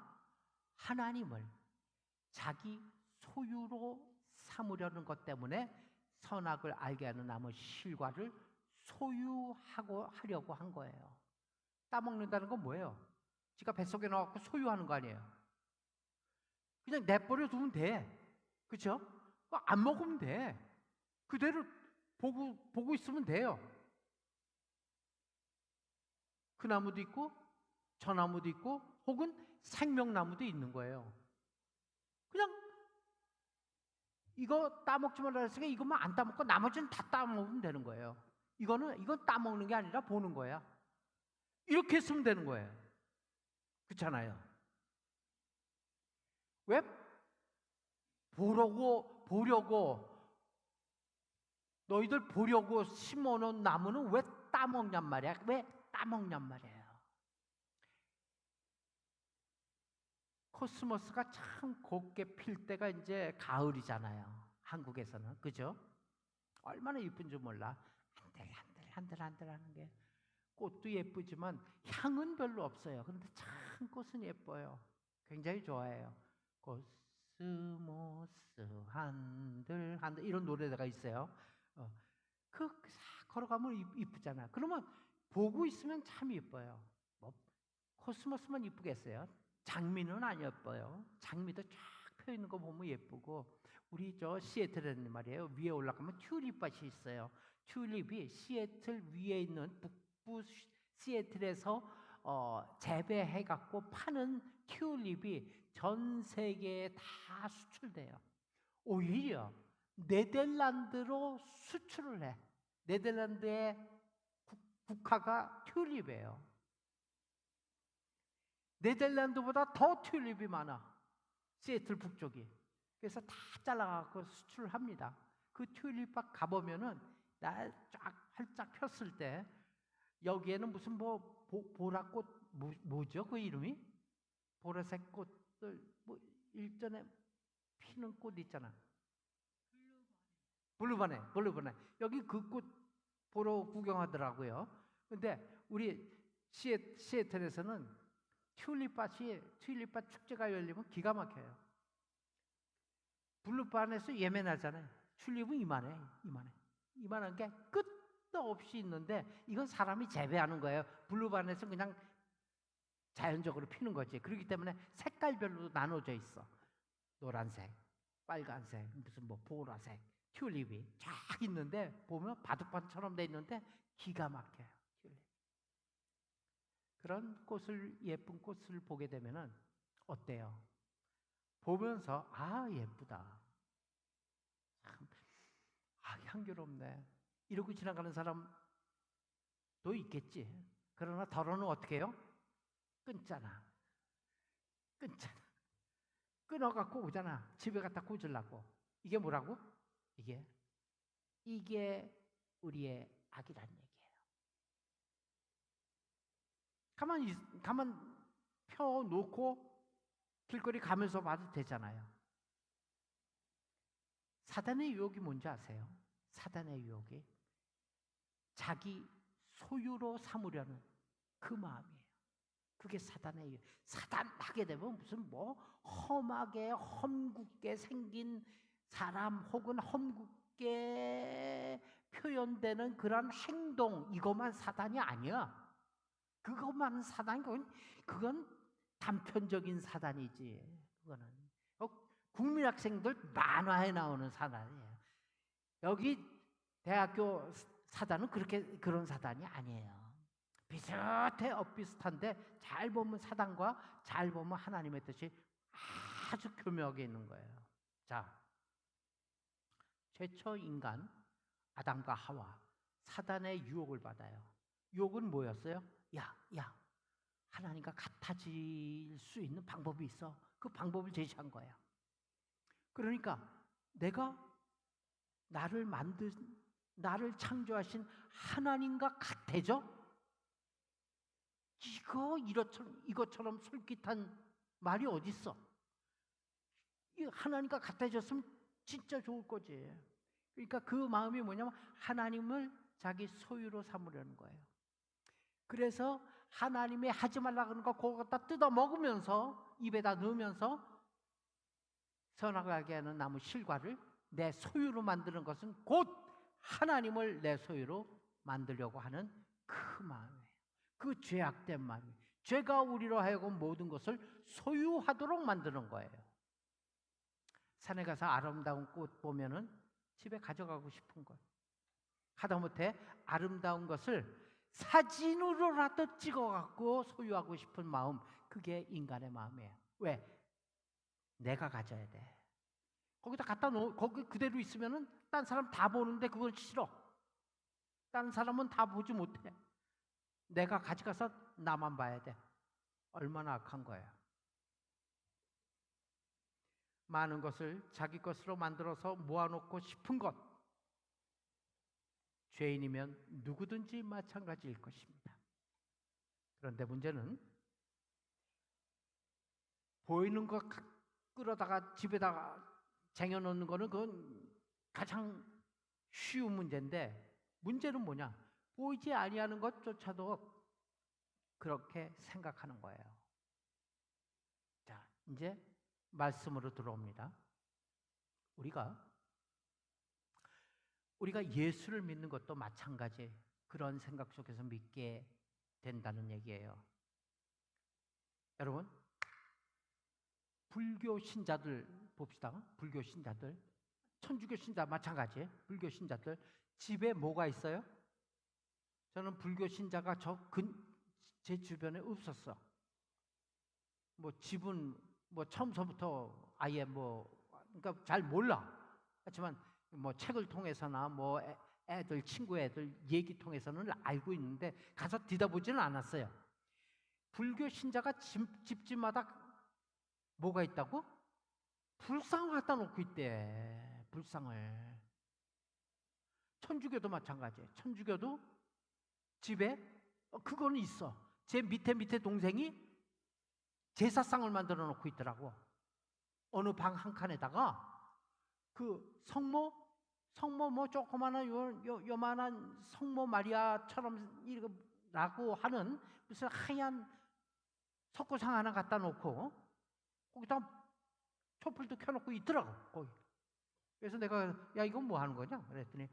하나님을 자기 소유로 삼으려는 것 때문에 선악을 알게 하는 나무 실과를 소유하려고 한 거예요. 따먹는다는 건 뭐예요? 지가 뱃속에 넣어갖고 소유하는 거 아니에요. 그냥 내버려 두면 돼. 그렇죠? 안 먹으면 돼. 그대로 보고 있으면 돼요. 그 나무도 있고 저 나무도 있고 혹은 생명나무도 있는 거예요. 그냥 이거 따먹지 말라 했으니까 이것만 안 따먹고 나머지는 다 따먹으면 되는 거예요. 이건 따먹는 게 아니라 보는 거야. 이렇게 했으면 되는 거예요. 그렇잖아요. 왜? 너희들 보려고 심어놓은 나무는 왜 따먹냔 말이야. 왜 따먹냔 말이에요. 코스모스가 참 곱게 필 때가 이제 가을이잖아요. 한국에서는. 그죠? 얼마나 예쁜지 몰라. 한들 하는 게. 꽃도 예쁘지만 향은 별로 없어요. 그런데 참 꽃은 예뻐요. 굉장히 좋아해요. 코스모스 한들 이런 노래가 있어요. 걸어가면 이쁘잖아. 그러면 보고 있으면 참 예뻐요. 뭐 코스모스만 이쁘겠어요? 장미는 안 예뻐요. 장미도 쫙 펴 있는 거 보면 예쁘고, 우리 저 시애틀에는 말이에요. 위에 올라가면 튤립밭이 있어요. 튤립이 시애틀 위에 있는 북부 시애틀에서 재배해 갖고 파는 튤립이 전 세계에 다 수출돼요. 오히려 네덜란드로 수출을 해. 네덜란드의 국화가 튤립이에요. 네덜란드보다 더 튤립이 많아. 시애틀 북쪽이. 그래서 다 잘라갖고 수출을 합니다. 그 튤립밭 가보면은 날 쫙 활짝 폈을 때 여기에는 무슨 보라꽃 뭐죠? 그 이름이? 보라색 꽃들 일전에 피는 꽃 있잖아. 블루바네. 여기 그 꽃 보러 구경하더라고요. 근데 우리 시애틀에서는 튤립밭 축제가 열리면 기가 막혀요. 블루반에서 예매하잖아요. 튤립은 이만한 게 끝도 없이 있는데, 이건 사람이 재배하는 거예요. 블루반에서 그냥 자연적으로 피는 거지. 그렇기 때문에 색깔별로 나눠져 있어. 노란색, 빨간색, 무슨 뭐 보라색, 튤립이 쫙 있는데 보면 바둑판처럼 돼 있는데 기가 막혀요. 튤립. 그런 꽃을 예쁜 꽃을 보게 되면은 어때요? 보면서 아 예쁘다. 참, 아 향기롭네. 이러고 지나가는 사람도 있겠지. 그러나 덜어는 어떻게 해요? 끊잖아. 끊잖아. 끊어갖고 오잖아. 집에 갖다 꽂으려고. 이게 뭐라고? 이게 우리의 악이란 얘기예요. 가만 펴놓고 길거리 가면서 봐도 되잖아요. 사단의 유혹이 뭔지 아세요? 사단의 유혹이 자기 소유로 삼으려는 그 마음이에요. 그게 사단의 유혹. 사단 하게 되면 무슨 뭐 험하게 험굳게 생긴 사람 혹은 험굳게 표현되는 그런 행동, 이것만 사단이 아니야. 그것만 사단이 그건 단편적인 사단이지. 그거는 국민학생들 만화에 나오는 사단이에요. 여기 대학교 사단은 그런 사단이 아니에요. 비슷해, 엇비슷한데 잘 보면 사단과 잘 보면 하나님의 뜻이 아주 교묘하게 있는 거예요. 자, 최초 인간 아담과 하와 사단의 유혹을 받아요. 유혹은 뭐였어요? 야, 하나님과 같아질 수 있는 방법이 있어. 그 방법을 제시한 거예요. 그러니까 내가 나를 창조하신 하나님과 같아져? 이것처럼 솔깃한 말이 어딨어? 하나님과 같아졌으면 진짜 좋을 거지. 그러니까 그 마음이 뭐냐면 하나님을 자기 소유로 삼으려는 거예요. 그래서 하나님이 하지 말라 그러는 거 그거 갖다 뜯어 먹으면서 입에다 넣으면서 선악을 하는 나무 실과를 내 소유로 만드는 것은 곧 하나님을 내 소유로 만들려고 하는 그 마음이에요. 그 죄악된 마음이에요. 죄가 우리로 하여금 모든 것을 소유하도록 만드는 거예요. 산에 가서 아름다운 꽃 보면은 집에 가져가고 싶은 것. 하다못해 아름다운 것을 사진으로라도 찍어갖고 소유하고 싶은 마음, 그게 인간의 마음이에요. 왜? 내가 가져야 돼. 거기다 갖다 놓고 거기 그대로 있으면은 딴 사람 다 보는데 그건 싫어. 딴 사람은 다 보지 못해. 내가 가져가서 나만 봐야 돼. 얼마나 악한 거예요. 많은 것을 자기 것으로 만들어서 모아놓고 싶은 것. 죄인이면 누구든지 마찬가지일 것입니다. 그런데 문제는 보이는 것 끌어다가 집에다가 쟁여놓는 거는 그건 가장 쉬운 문제인데 문제는 뭐냐? 보이지 아니하는 것조차도 그렇게 생각하는 거예요. 자, 이제 말씀으로 들어옵니다. 우리가 예수를 믿는 것도 마찬가지 그런 생각 속에서 믿게 된다는 얘기예요. 여러분, 불교 신자들 봅시다. 불교 신자들, 천주교 신자 마찬가지. 불교 신자들 집에 뭐가 있어요? 저는 불교 신자가 제 주변에 없었어. 뭐 집은 뭐 처음서부터 아예 그러니까 잘 몰라. 하지만 뭐 책을 통해서나 뭐 친구 애들 얘기 통해서는 알고 있는데 가서 뒤다보지는 않았어요. 불교 신자가 집집마다 뭐가 있다고? 불상을 갖다 놓고 있대. 불상을. 천주교도 마찬가지예요. 천주교도 집에 그거는 있어. 제 밑에 동생이 제사상을 만들어 놓고 있더라고. 어느 방 한 칸에다가 그 성모 뭐 조그마한 요만한 성모 마리아처럼 라고 하는 무슨 하얀 석고상 하나 갖다 놓고 거기다 촛불도 켜놓고 있더라고 거기. 그래서 내가 야 이건 뭐 하는 거냐 그랬더니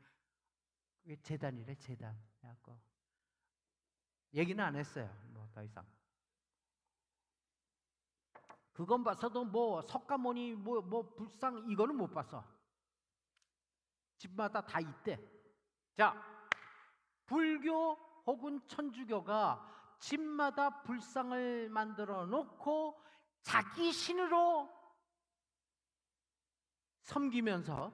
그게 제단이래. 제단. 그래갖고 얘기는 안 했어요. 뭐 더 이상. 그건 봤어도 뭐 석가모니 뭐 불상 이거는 못 봤어. 집마다 다 있대. 자, 불교 혹은 천주교가 집마다 불상을 만들어 놓고 자기 신으로 섬기면서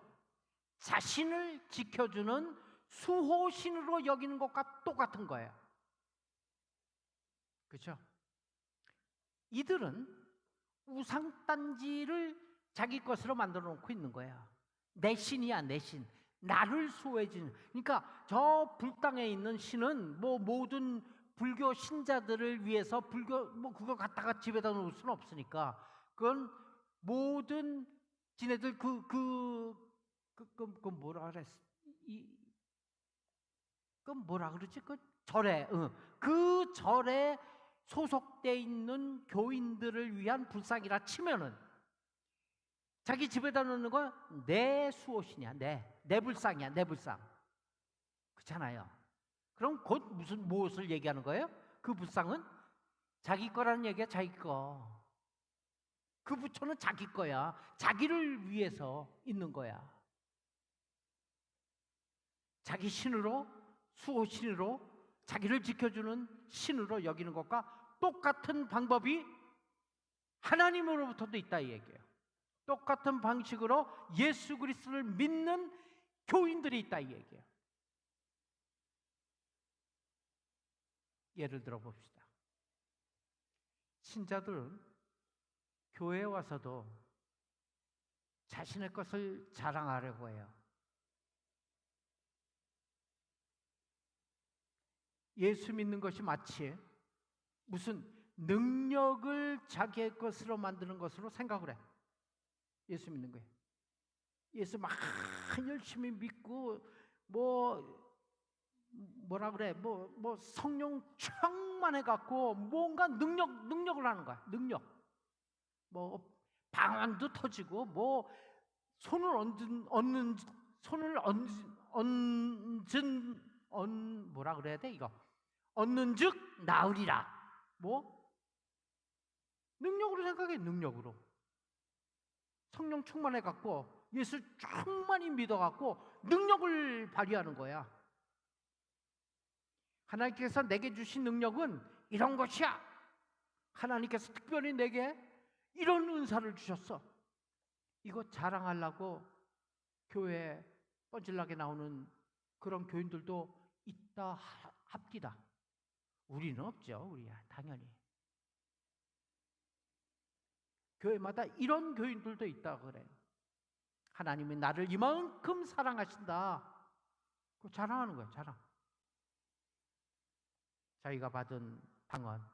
자신을 지켜주는 수호신으로 여기는 것과 똑같은 거예요. 그렇죠? 이들은 우상단지를 자기 것으로 만들어 놓고 있는 거야. 내 신이야, 내 신. 나를 수호해 주는. 그러니까 저 불당에 있는 신은 뭐 모든 불교 신자들을 위해서 불교 뭐 그거 갖다가 집에다 놓을 수는 없으니까 그건 모든 지네들 그 뭐라 그랬어? 그 뭐라 그러지? 그 절에 그 절에 소속돼 있는 교인들을 위한 불상이라 치면은 자기 집에다 놓는 건 내 수호신이야, 내 불상이야, 내 불상. 그렇잖아요. 그럼 곧 무엇을 얘기하는 거예요? 그 불상은 자기 거라는 얘기야, 자기 거. 그 부처는 자기 거야. 자기를 위해서 있는 거야. 자기 신으로, 수호신으로, 자기를 지켜주는 신으로 여기는 것과 똑같은 방법이 하나님으로부터도 있다 이 얘기예요. 똑같은 방식으로 예수 그리스도를 믿는 교인들이 있다 이 얘기예요. 예를 들어 봅시다. 신자들은 교회에 와서도 자신의 것을 자랑하려고 해요. 예수 믿는 것이 마치 무슨 능력을 자기의 것으로 만드는 것으로 생각을 해. 예수 믿는 거예요. 예수 막 열심히 믿고 뭐라 그래? 뭐 성령 충만해 갖고 뭔가 능력을 하는 거야. 능력. 뭐 방언도 터지고 뭐 손을 얹은 뭐라 그래야 돼 이거? 얻는즉 나으리라. 뭐 능력으로 생각해. 능력으로. 성령 충만해 갖고 예수 충만히 믿어 갖고 능력을 발휘하는 거야. 하나님께서 내게 주신 능력은 이런 것이야. 하나님께서 특별히 내게 이런 은사를 주셨어. 이거 자랑하려고 교회에 뻔질나게 나오는 그런 교인들도 있다 합디다. 우리는 없죠. 우리야 당연히. 교회마다 이런 교인들도 있다 그래. 하나님이 나를 이만큼 사랑하신다. 그거 자랑하는 거야. 자랑. 자기가 받은 방언.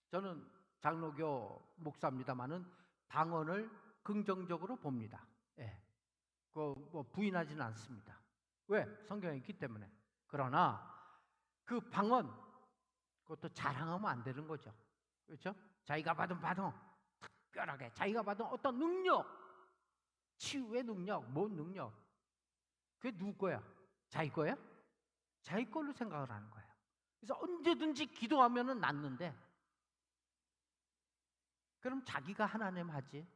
저는 장로교 목사입니다마는 방언을 긍정적으로 봅니다. 예. 뭐 부인하지는 않습니다. 왜? 성경에 있기 때문에. 그러나 그 방언 그것도 자랑하면 안 되는 거죠. 그렇죠? 자기가 받은 방언 특별하게 자기가 받은 어떤 능력, 치유의 능력, 뭔 능력, 그게 누구 거야? 자기 거야? 자기 걸로 생각을 하는 거예요. 그래서 언제든지 기도하면은 낫는데 그럼 자기가 하나님 하지.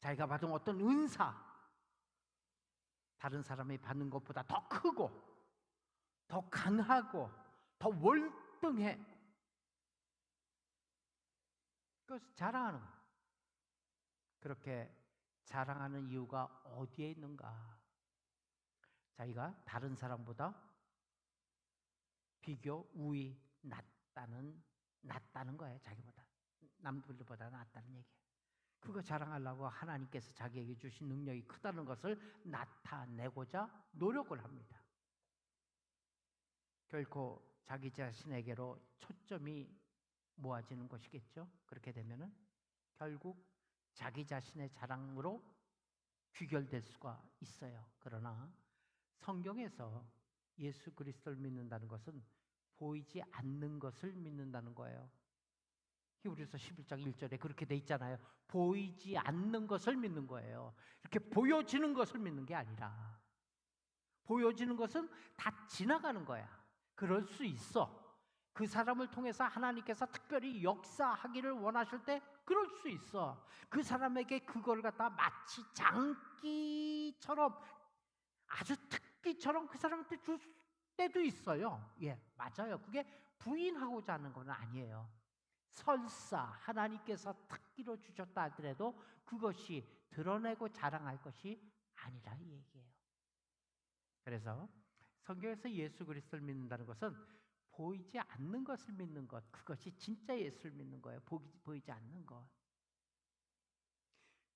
자기가 받은 어떤 은사 다른 사람이 받는 것보다 더 크고 더 강하고 더 월등해. 그것을 자랑하는 거예요. 그렇게 자랑하는 이유가 어디에 있는가? 자기가 다른 사람보다 비교, 우위, 낫다는 거예요. 자기보다. 남들보다 낫다는 얘기예요. 그거 자랑하려고 하나님께서 자기에게 주신 능력이 크다는 것을 나타내고자 노력을 합니다. 결코 자기 자신에게로 초점이 모아지는 것이겠죠. 그렇게 되면은 결국 자기 자신의 자랑으로 귀결될 수가 있어요. 그러나 성경에서 예수 그리스도를 믿는다는 것은 보이지 않는 것을 믿는다는 거예요. 히브리서 11장 1절에 그렇게 돼 있잖아요. 보이지 않는 것을 믿는 거예요. 이렇게 보여지는 것을 믿는 게 아니라 보여지는 것은 다 지나가는 거야. 그럴 수 있어. 그 사람을 통해서 하나님께서 특별히 역사하기를 원하실 때 그럴 수 있어. 그 사람에게 그걸 갖다 마치 장기처럼 아주 특기처럼 그 사람한테 줄 때도 있어요. 예, 맞아요. 그게 부인하고자 하는 건 아니에요. 설사 하나님께서 특기로 주셨다 하더라도 그것이 드러내고 자랑할 것이 아니라 이 얘기예요. 그래서 성경에서 예수 그리스도를 믿는다는 것은 보이지 않는 것을 믿는 것, 그것이 진짜 예수를 믿는 거예요. 보이지 않는 것.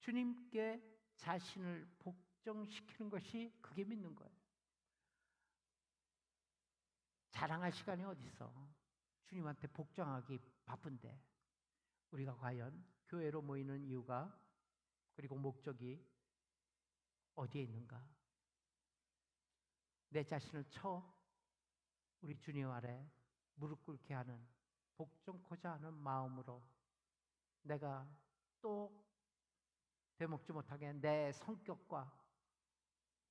주님께 자신을 복종시키는 것이 그게 믿는 거예요. 자랑할 시간이 어디 있어? 주님한테 복종하기 바쁜데 우리가 과연 교회로 모이는 이유가 그리고 목적이 어디에 있는가? 내 자신을 우리 주님 아래 무릎 꿇게 하는 복종코자 하는 마음으로 내가 또 되먹지 못하게 내 성격과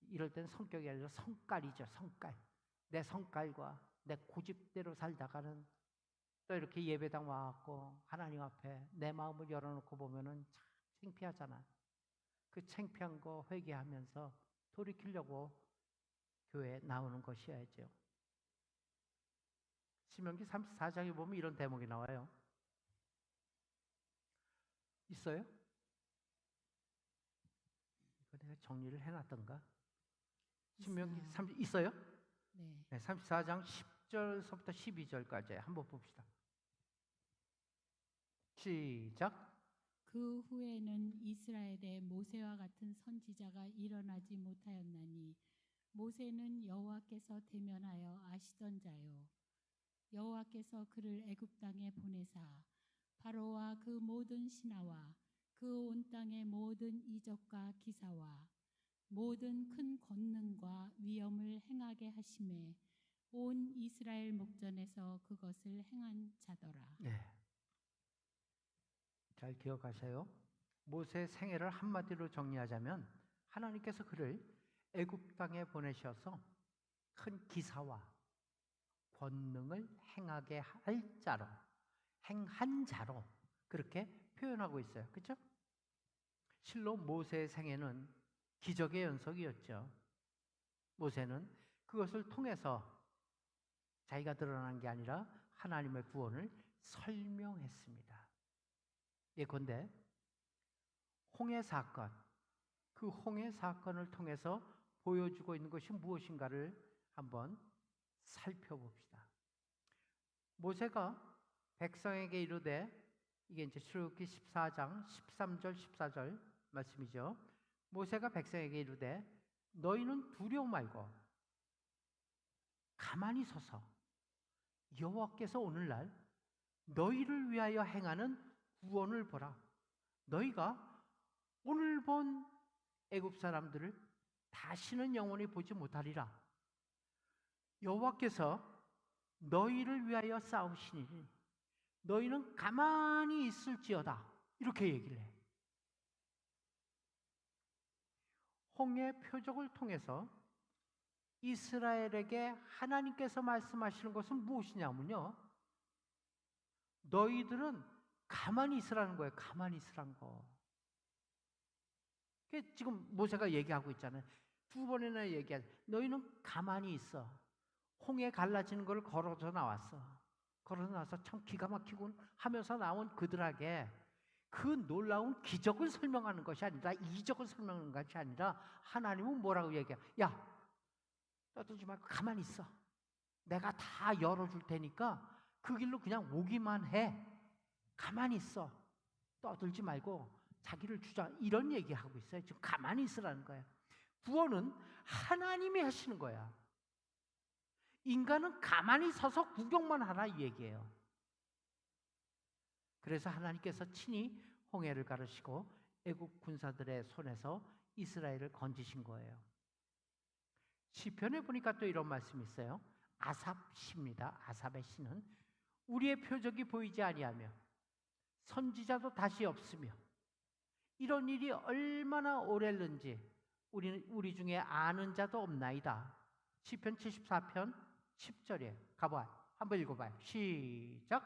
이럴 땐 성격이 아니라 성깔이죠. 성깔. 내 성깔과 내 고집대로 살다가는 또 이렇게 예배당 와갖고 하나님 앞에 내 마음을 열어놓고 보면은 참 창피하잖아. 그 창피한 거 회개하면서 돌이키려고 교회에 나오는 것이어야죠. 신명기 34장에 보면 이런 대목이 나와요. 있어요? 이거 내가 정리를 해놨던가? 신명기 30 있어요? 네. 네, 34장 10절서부터 12절까지 한번 봅시다. 시작. 그 후에는 이스라엘에 모세와 같은 선지자가 일어나지 못하였나니 모세는 여호와께서 대면하여 아시던 자요 여호와께서 그를 애굽 땅에 보내사 바로와 그 모든 신하와 그 온 땅의 모든 이적과 기사와 모든 큰 권능과 위엄을 행하게 하심에 온 이스라엘 목전에서 그것을 행한 자더라. 네. 잘 기억하세요. 모세의 생애를 한마디로 정리하자면 하나님께서 그를 애굽 땅에 보내셔서 큰 기사와 권능을 행하게 할 자로, 행한 자로 그렇게 표현하고 있어요. 그렇죠? 실로 모세의 생애는 기적의 연속이었죠. 모세는 그것을 통해서 자기가 드러난 게 아니라 하나님의 구원을 설명했습니다. 예컨대 홍해 사건, 그 홍해 사건을 통해서 보여주고 있는 것이 무엇인가를 한번 살펴봅시다. 모세가 백성에게 이르되, 이게 이제 출애굽기 14장 13절 14절 말씀이죠. 모세가 백성에게 이르되 너희는 두려워 말고 가만히 서서 여호와께서 오늘날 너희를 위하여 행하는 구원을 보라. 너희가 오늘 본 애굽 사람들을 다시는 영원히 보지 못하리라. 여호와께서 너희를 위하여 싸우시니 너희는 가만히 있을지어다. 이렇게 얘기를 해. 홍해 표적을 통해서 이스라엘에게 하나님께서 말씀하시는 것은 무엇이냐면요, 너희들은 가만히 있으라는 거예요. 가만히 있으라는 거. 지금 모세가 얘기하고 있잖아요. 두 번이나 얘기하죠. 너희는 가만히 있어. 홍해 갈라지는 걸 걸어서 나왔어. 걸어서 나와서 참 기가 막히군 하면서 나온 그들에게 그 놀라운 기적을 설명하는 것이 아니라, 이적을 설명하는 것이 아니라 하나님은 뭐라고 얘기해? 야, 떠들지 말고 가만히 있어. 내가 다 열어줄 테니까 그 길로 그냥 오기만 해. 가만히 있어. 떠들지 말고 자기를 주장, 이런 얘기하고 있어요. 지금 가만히 있으라는 거예요. 구원은 하나님이 하시는 거야. 인간은 가만히 서서 구경만 하라 이 얘기예요. 그래서 하나님께서 친히 홍해를 가르시고 애국 군사들의 손에서 이스라엘을 건지신 거예요. 시편에 보니까 또 이런 말씀이 있어요. 아삽 시입니다. 아삽의 시는 우리의 표적이 보이지 아니하며 선지자도 다시 없으며 이런 일이 얼마나 오랬는지 우리 중에 아는 자도 없나이다. 시편 74편 10절에 가봐. 한번 읽어봐요. 시작.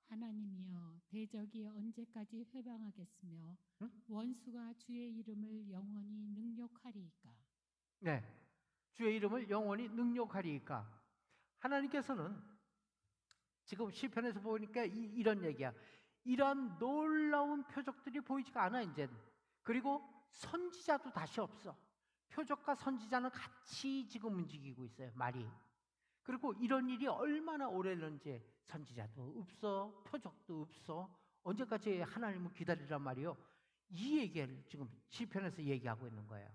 하나님이여 대적이 언제까지 회방하겠으며 응? 원수가 주의 이름을 영원히 능욕하리이까. 네, 주의 이름을 영원히 능욕하리이까. 하나님께서는 지금 시편에서 보니까 이런 얘기야. 이런 놀라운 표적들이 보이지가 않아 이제. 그리고 선지자도 다시 없어. 표적과 선지자는 같이 지금 움직이고 있어요, 말이. 그리고 이런 일이 얼마나 오래는지 선지자도 없어, 표적도 없어. 언제까지 하나님을 기다리란 말이요? 이 얘기를 지금 시편에서 얘기하고 있는 거예요.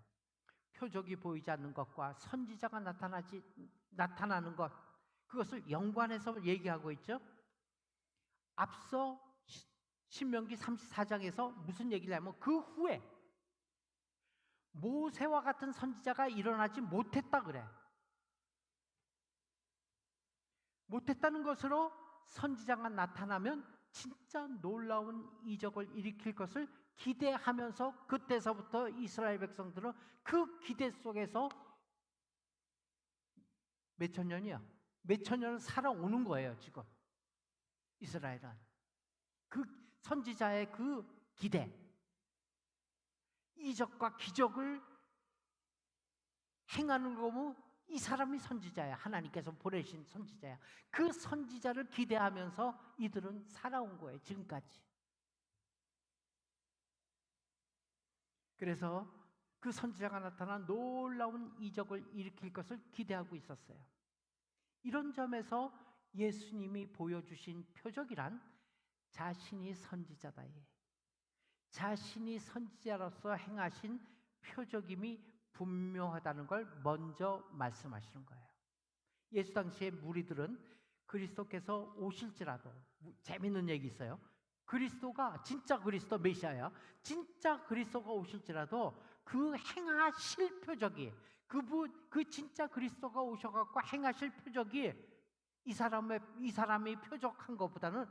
표적이 보이지 않는 것과 선지자가 나타나는 것, 그것을 연관해서 얘기하고 있죠. 앞서 신명기 34장에서 무슨 얘기를 하면 그 후에 모세와 같은 선지자가 일어나지 못했다 그래. 못했다는 것으로 선지자가 나타나면 진짜 놀라운 이적을 일으킬 것을 기대하면서 그때서부터 이스라엘 백성들은 그 기대 속에서 몇천 년이야. 몇천 년을 살아오는 거예요, 지금. 이스라엘은. 그 선지자의 그 기대, 이적과 기적을 행하는 거 보면 이 사람이 선지자야. 하나님께서 보내신 선지자야. 그 선지자를 기대하면서 이들은 살아온 거예요, 지금까지. 그래서 그 선지자가 나타난 놀라운 이적을 일으킬 것을 기대하고 있었어요. 이런 점에서 예수님이 보여주신 표적이란 자신이 선지자다예. 자신이 선지자로서 행하신 표적임이 분명하다는 걸 먼저 말씀하시는 거예요. 예수 당시의 무리들은 그리스도께서 오실지라도, 재밌는 얘기 있어요. 그리스도가 진짜 그리스도 메시아야. 진짜 그리스도가 오실지라도 그 행하실 표적이, 그 진짜 그리스도가 오셔갖고 행하실 표적이 이 사람이 표적한 것보다는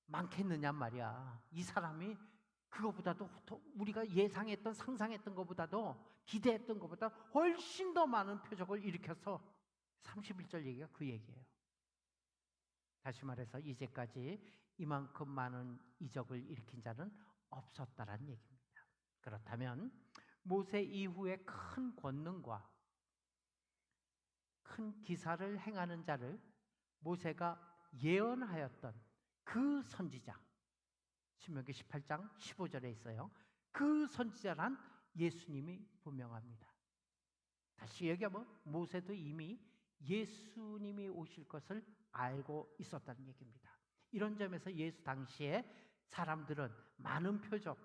많겠느냐 말이야. 이 사람이 그것보다도 우리가 예상했던, 상상했던 것보다도, 기대했던 것보다 훨씬 더 많은 표적을 일으켜서 31절 얘기가 그 얘기예요. 다시 말해서 이제까지 이만큼 많은 이적을 일으킨 자는 없었다라는 얘기입니다. 그렇다면 모세 이후에 큰 권능과 큰 기사를 행하는 자를 모세가 예언하였던 그 선지자, 신명기 18장 15절에 있어요. 그 선지자란 예수님이 분명합니다. 다시 얘기하면 모세도 이미 예수님이 오실 것을 알고 있었다는 얘기입니다. 이런 점에서 예수 당시에 사람들은 많은 표적,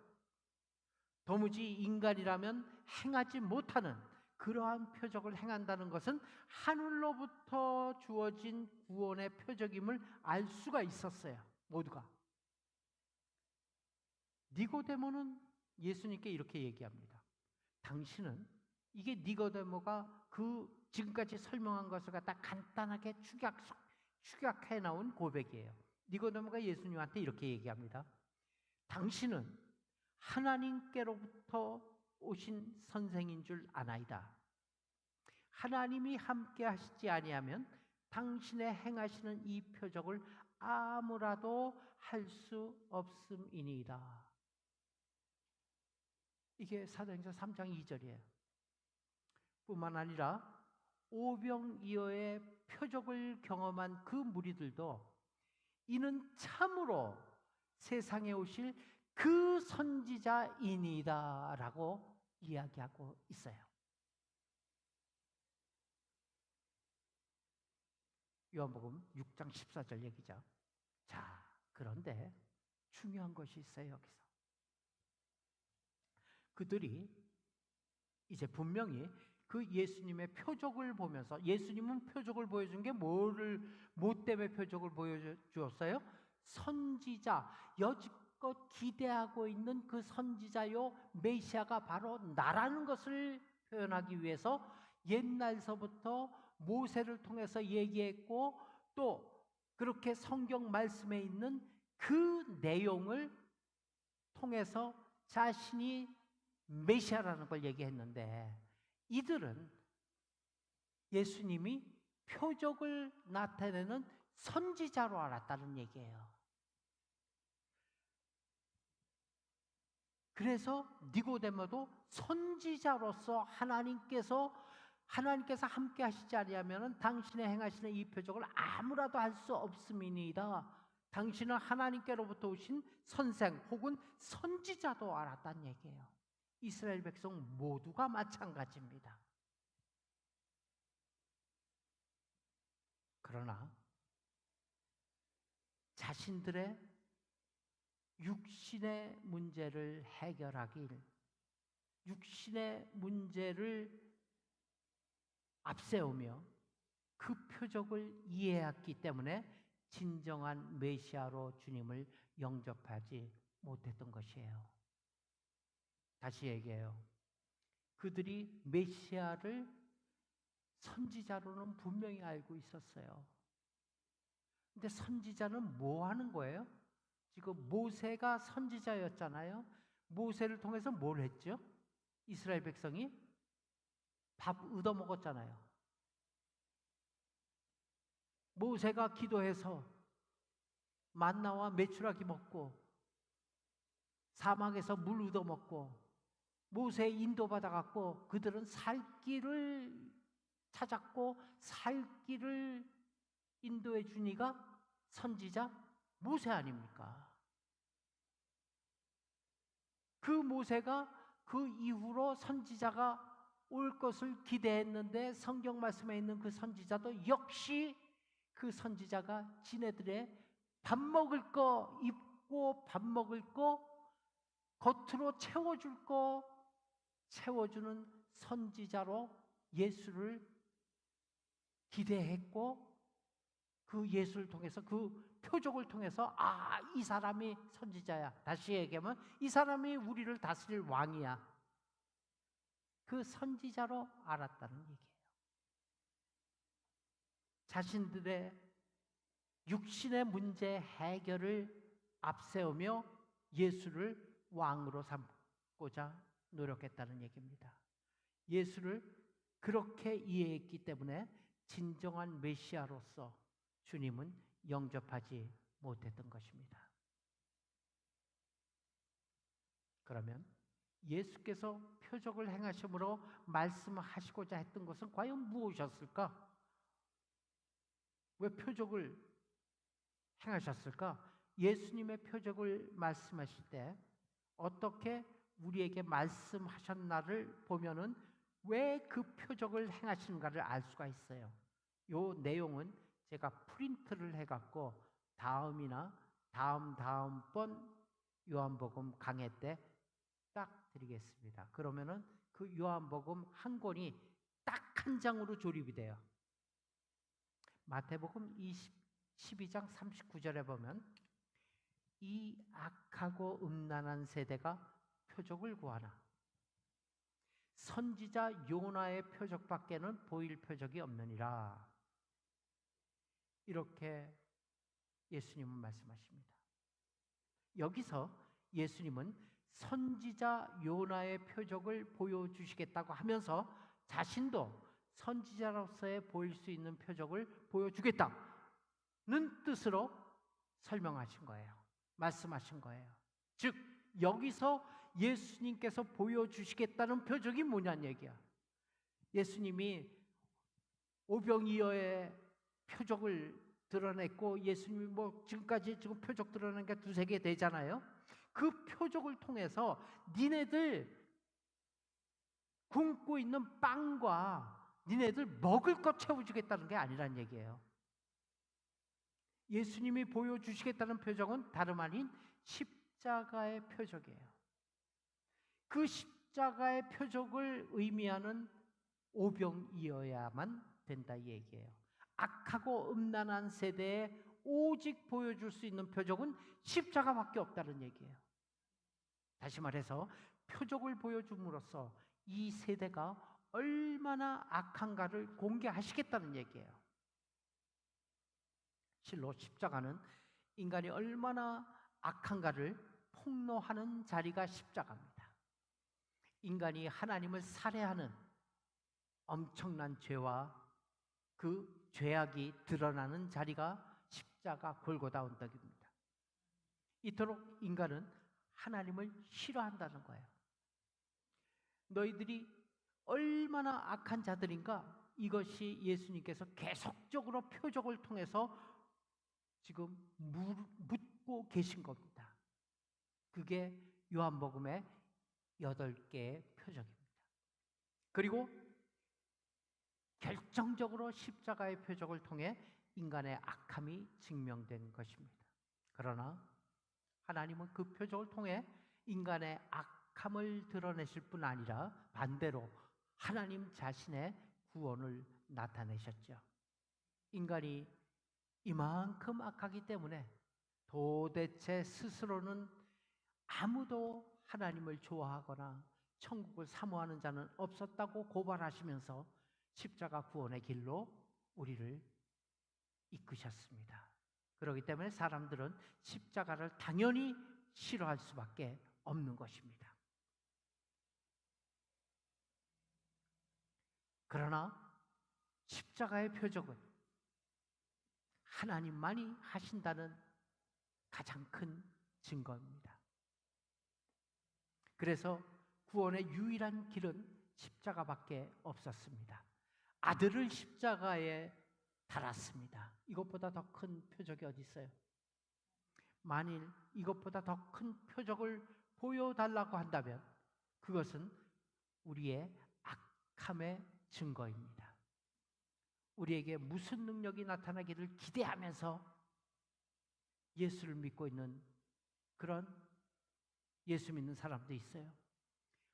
도무지 인간이라면 행하지 못하는 그러한 표적을 행한다는 것은 하늘로부터 주어진 구원의 표적임을 알 수가 있었어요, 모두가. 니고데모는 예수님께 이렇게 얘기합니다. 당신은, 이게 니고데모가 그 지금까지 설명한 것을 갖다 간단하게 축약해 나온 고백이에요. 니고데모가 예수님한테 이렇게 얘기합니다. 당신은 하나님께로부터 오신 선생인 줄 아나이다. 하나님이 함께 하시지 아니하면 당신의 행하시는 이 표적을 아무라도 할 수 없음이니이다. 이게 사도행전 3장 2절이에요. 뿐만 아니라 오병이어의 표적을 경험한 그 무리들도 이는 참으로 세상에 오실 그 선지자이니이다 라고 이야기하고 있어요. 요한복음 6장 14절 얘기죠. 자, 그런데 중요한 것이 있어요, 여기서. 그들이 이제 분명히 그 예수님의 표적을 보면서, 예수님은 표적을 보여준 게 뭐 때문에 표적을 보여주었어요? 선지자, 여지껏 기대하고 있는 그 선지자요 메시아가 바로 나라는 것을 표현하기 위해서 옛날서부터 모세를 통해서 얘기했고, 또 그렇게 성경 말씀에 있는 그 내용을 통해서 자신이 메시아라는 걸 얘기했는데, 이들은 예수님이 표적을 나타내는 선지자로 알았다는 얘기예요. 그래서 니고데모도 선지자로서 하나님께서 함께 하시지 아니하면 당신의 행하시는 이 표적을 아무라도 할 수 없음이니이다. 당신은 하나님께로부터 오신 선생 혹은 선지자도 알았다는 얘기예요. 이스라엘 백성 모두가 마찬가지입니다. 그러나 자신들의 육신의 문제를 해결하길, 육신의 문제를 앞세우며 그 표적을 이해했기 때문에 진정한 메시아로 주님을 영접하지 못했던 것이에요. 다시 얘기해요. 그들이 메시아를 선지자로는 분명히 알고 있었어요. 근데 선지자는 뭐 하는 거예요? 지금 모세가 선지자였잖아요. 모세를 통해서 뭘 했죠? 이스라엘 백성이 밥 얻어먹었잖아요. 모세가 기도해서 만나와 메추라기 먹고 사막에서 물 얻어먹고 모세의 인도받아갖고 그들은 살 길을 찾았고 살 길을 인도해 준 이가 선지자 모세 아닙니까? 그 모세가 그 이후로 선지자가 올 것을 기대했는데 성경 말씀에 있는 그 선지자도 역시 그 선지자가 지네들의 밥 먹을 거 입고 밥 먹을 거 겉으로 채워줄 거 채워주는 선지자로 예수를 기대했고 그 예수를 통해서 그 표적을 통해서 아, 이 사람이 선지자야. 다시 얘기하면 이 사람이 우리를 다스릴 왕이야. 그 선지자로 알았다는 얘기예요. 자신들의 육신의 문제 해결을 앞세우며 예수를 왕으로 삼고자 노력했다는 얘기입니다. 예수를 그렇게 이해했기 때문에 진정한 메시아로서 주님은 영접하지 못했던 것입니다. 그러면 예수께서 표적을 행하심으로 말씀하시고자 했던 것은 과연 무엇이었을까? 왜 표적을 행하셨을까? 예수님의 표적을 말씀하실 때 어떻게 우리에게 말씀하셨나를 보면은 왜 그 표적을 행하시는가를 알 수가 있어요. 요 내용은 제가 프린트를 해갖고 다음이나 다음번 요한복음 강해 때 딱 드리겠습니다. 그러면은 그 요한복음 한 권이 딱 한 장으로 조립이 돼요. 마태복음 12장 39절에 보면 이 악하고 음란한 세대가 표적을 구하나 선지자 요나의 표적밖에는 보일 표적이 없느니라. 이렇게 예수님은 말씀하십니다. 여기서 예수님은 선지자 요나의 표적을 보여주시겠다고 하면서 자신도 선지자로서의 보일 수 있는 표적을 보여주겠다는 뜻으로 설명하신 거예요. 말씀하신 거예요. 즉 여기서 예수님께서 보여주시겠다는 표적이 뭐냐는 얘기야. 예수님이 오병이어의 표적을 드러냈고 예수님이 지금까지 표적 드러낸 게 2-3개 되잖아요. 그 표적을 통해서 니네들 굶고 있는 빵과 니네들 먹을 것 채워주겠다는 게 아니란 얘기예요. 예수님이 보여주시겠다는 표적은 다름 아닌 십자가의 표적이에요. 그 십자가의 표적을 의미하는 오병이어야만 된다 이 얘기예요. 악하고 음란한 세대에 오직 보여줄 수 있는 표적은 십자가밖에 없다는 얘기예요. 다시 말해서 표적을 보여줌으로써 이 세대가 얼마나 악한가를 공개하시겠다는 얘기예요. 실로 십자가는 인간이 얼마나 악한가를 폭로하는 자리가 십자가입니다. 인간이 하나님을 살해하는 엄청난 죄와 그 죄악이 드러나는 자리가 십자가 골고다 언덕입니다. 이토록 인간은 하나님을 싫어한다는 거예요. 너희들이 얼마나 악한 자들인가, 이것이 예수님께서 계속적으로 표적을 통해서 지금 묻고 계신 겁니다. 그게 요한복음의 8개의 표적입니다. 그리고 결정적으로 십자가의 표적을 통해 인간의 악함이 증명된 것입니다. 그러나 하나님은 그 표적을 통해 인간의 악함을 드러내실 뿐 아니라 반대로 하나님 자신의 구원을 나타내셨죠. 인간이 이만큼 악하기 때문에 도대체 스스로는 아무도 하나님을 좋아하거나 천국을 사모하는 자는 없었다고 고발하시면서 십자가 구원의 길로 우리를 이끄셨습니다. 그렇기 때문에 사람들은 십자가를 당연히 싫어할 수밖에 없는 것입니다. 그러나 십자가의 표적은 하나님만이 하신다는 가장 큰 증거입니다. 그래서 구원의 유일한 길은 십자가밖에 없었습니다. 아들을 십자가에 달았습니다. 이것보다 더 큰 표적이 어디 있어요? 만일 이것보다 더 큰 표적을 보여달라고 한다면 그것은 우리의 악함의 증거입니다. 우리에게 무슨 능력이 나타나기를 기대하면서 예수를 믿고 있는 그런 예수 믿는 사람도 있어요.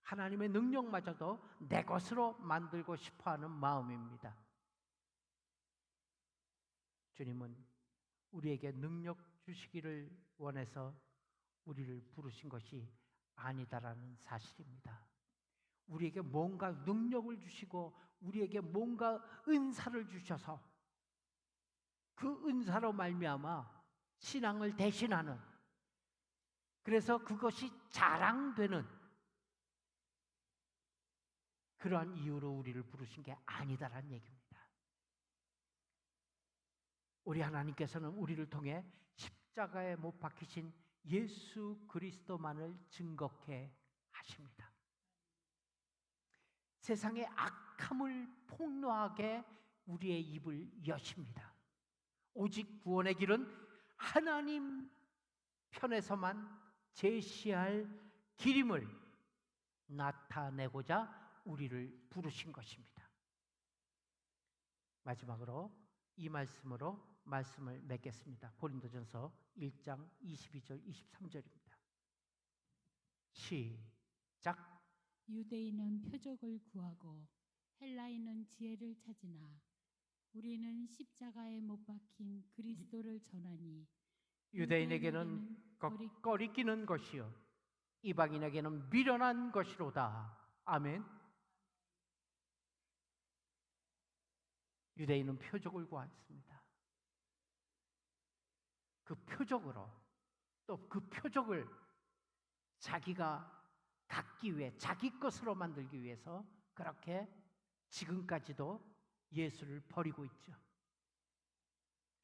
하나님의 능력마저도 내 것으로 만들고 싶어하는 마음입니다. 주님은 우리에게 능력 주시기를 원해서 우리를 부르신 것이 아니다라는 사실입니다. 우리에게 뭔가 능력을 주시고 우리에게 뭔가 은사를 주셔서 그 은사로 말미암아 신앙을 대신하는, 그래서 그것이 자랑되는 그러한 이유로 우리를 부르신 게 아니다라는 얘기입니다. 우리 하나님께서는 우리를 통해 십자가에 못 박히신 예수 그리스도만을 증거케 하십니다. 세상의 악함을 폭로하게 우리의 입을 여십니다. 오직 구원의 길은 하나님 편에서만 제시할 길임을 나타내고자 우리를 부르신 것입니다. 마지막으로 이 말씀으로 말씀을 맺겠습니다. 고린도전서 1장 22절 23절입니다. 시작. 유대인은 표적을 구하고 헬라인은 지혜를 찾으나 우리는 십자가에 못 박힌 그리스도를 전하니 유대인에게는 꺼리끼는 것이요 이방인에게는 미련한 것이로다. 아멘. 유대인은 표적을 구했습니다. 그 표적으로 또 그 표적을 자기가 갖기 위해 자기 것으로 만들기 위해서 그렇게 지금까지도 예수를 버리고 있죠.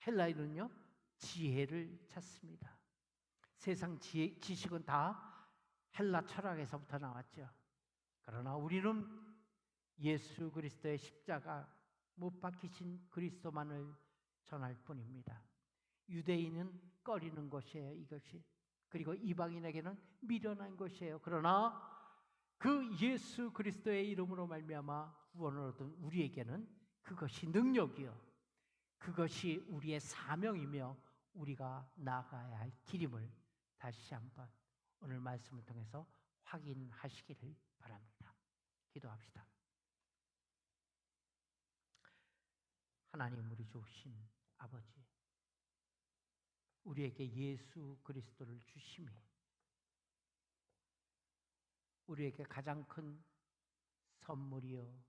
헬라인은요 지혜를 찾습니다. 세상 지식은 다 헬라 철학에서부터 나왔죠. 그러나 우리는 예수 그리스도의 십자가 못 박히신 그리스도만을 전할 뿐입니다. 유대인은 꺼리는 것이에요, 이것이. 그리고 이방인에게는 미련한 것이에요. 그러나 그 예수 그리스도의 이름으로 말미암아 구원을 얻은 우리에게는 그것이 능력이요, 그것이 우리의 사명이며 우리가 나아가야 할 길임을 다시 한번 오늘 말씀을 통해서 확인하시기를 바랍니다. 기도합시다. 하나님, 우리 좋으신 아버지, 우리에게 예수 그리스도를 주심이 우리에게 가장 큰 선물이요,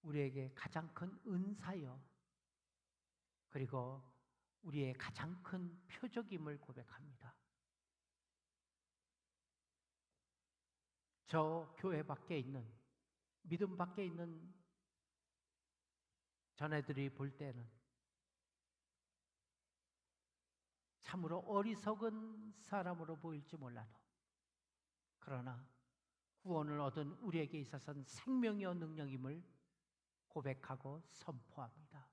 우리에게 가장 큰 은사요, 그리고 우리의 가장 큰 표적임을 고백합니다. 저 교회 밖에 있는, 믿음 밖에 있는 자네들이 볼 때는 참으로 어리석은 사람으로 보일지 몰라도 그러나 구원을 얻은 우리에게 있어서는 생명이요 능력임을 고백하고 선포합니다.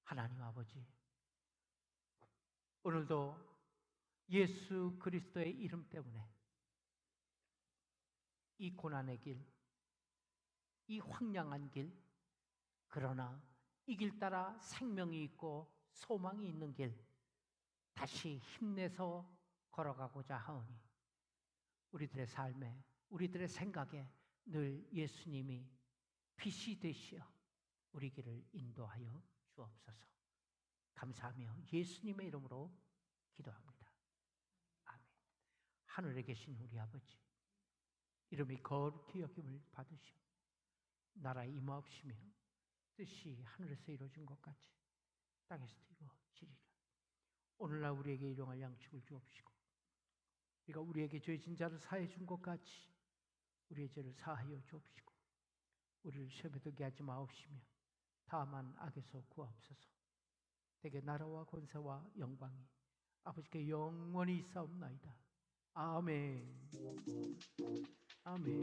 하나님 아버지, 오늘도 예수 그리스도의 이름 때문에 이 고난의 길, 이 황량한 길, 그러나 이 길 따라 생명이 있고 소망이 있는 길 다시 힘내서 걸어가고자 하오니 우리들의 삶에, 우리들의 생각에 늘 예수님이 빛이 되시어 우리 길을 인도하여 주옵소서. 감사하며 예수님의 이름으로 기도합니다. 아멘. 하늘에 계신 우리 아버지, 이름이 거룩히 여김을 받으시오. 나라 임하옵시며 뜻이 하늘에서 이루어진 것 같이 땅에서도 이루어지리라. 오늘날 우리에게 일용할 양식을 주옵시고 우리가 우리에게 죄진 자를 사해 준 것 같이 우리의 죄를 사하여 주옵시고 우리를 시험에 들게 하지 마옵시며 다만 악에서 구하옵소서. 대개 나라와 권세와 영광이 아버지께 영원히 있사옵나이다. 아멘. 아멘.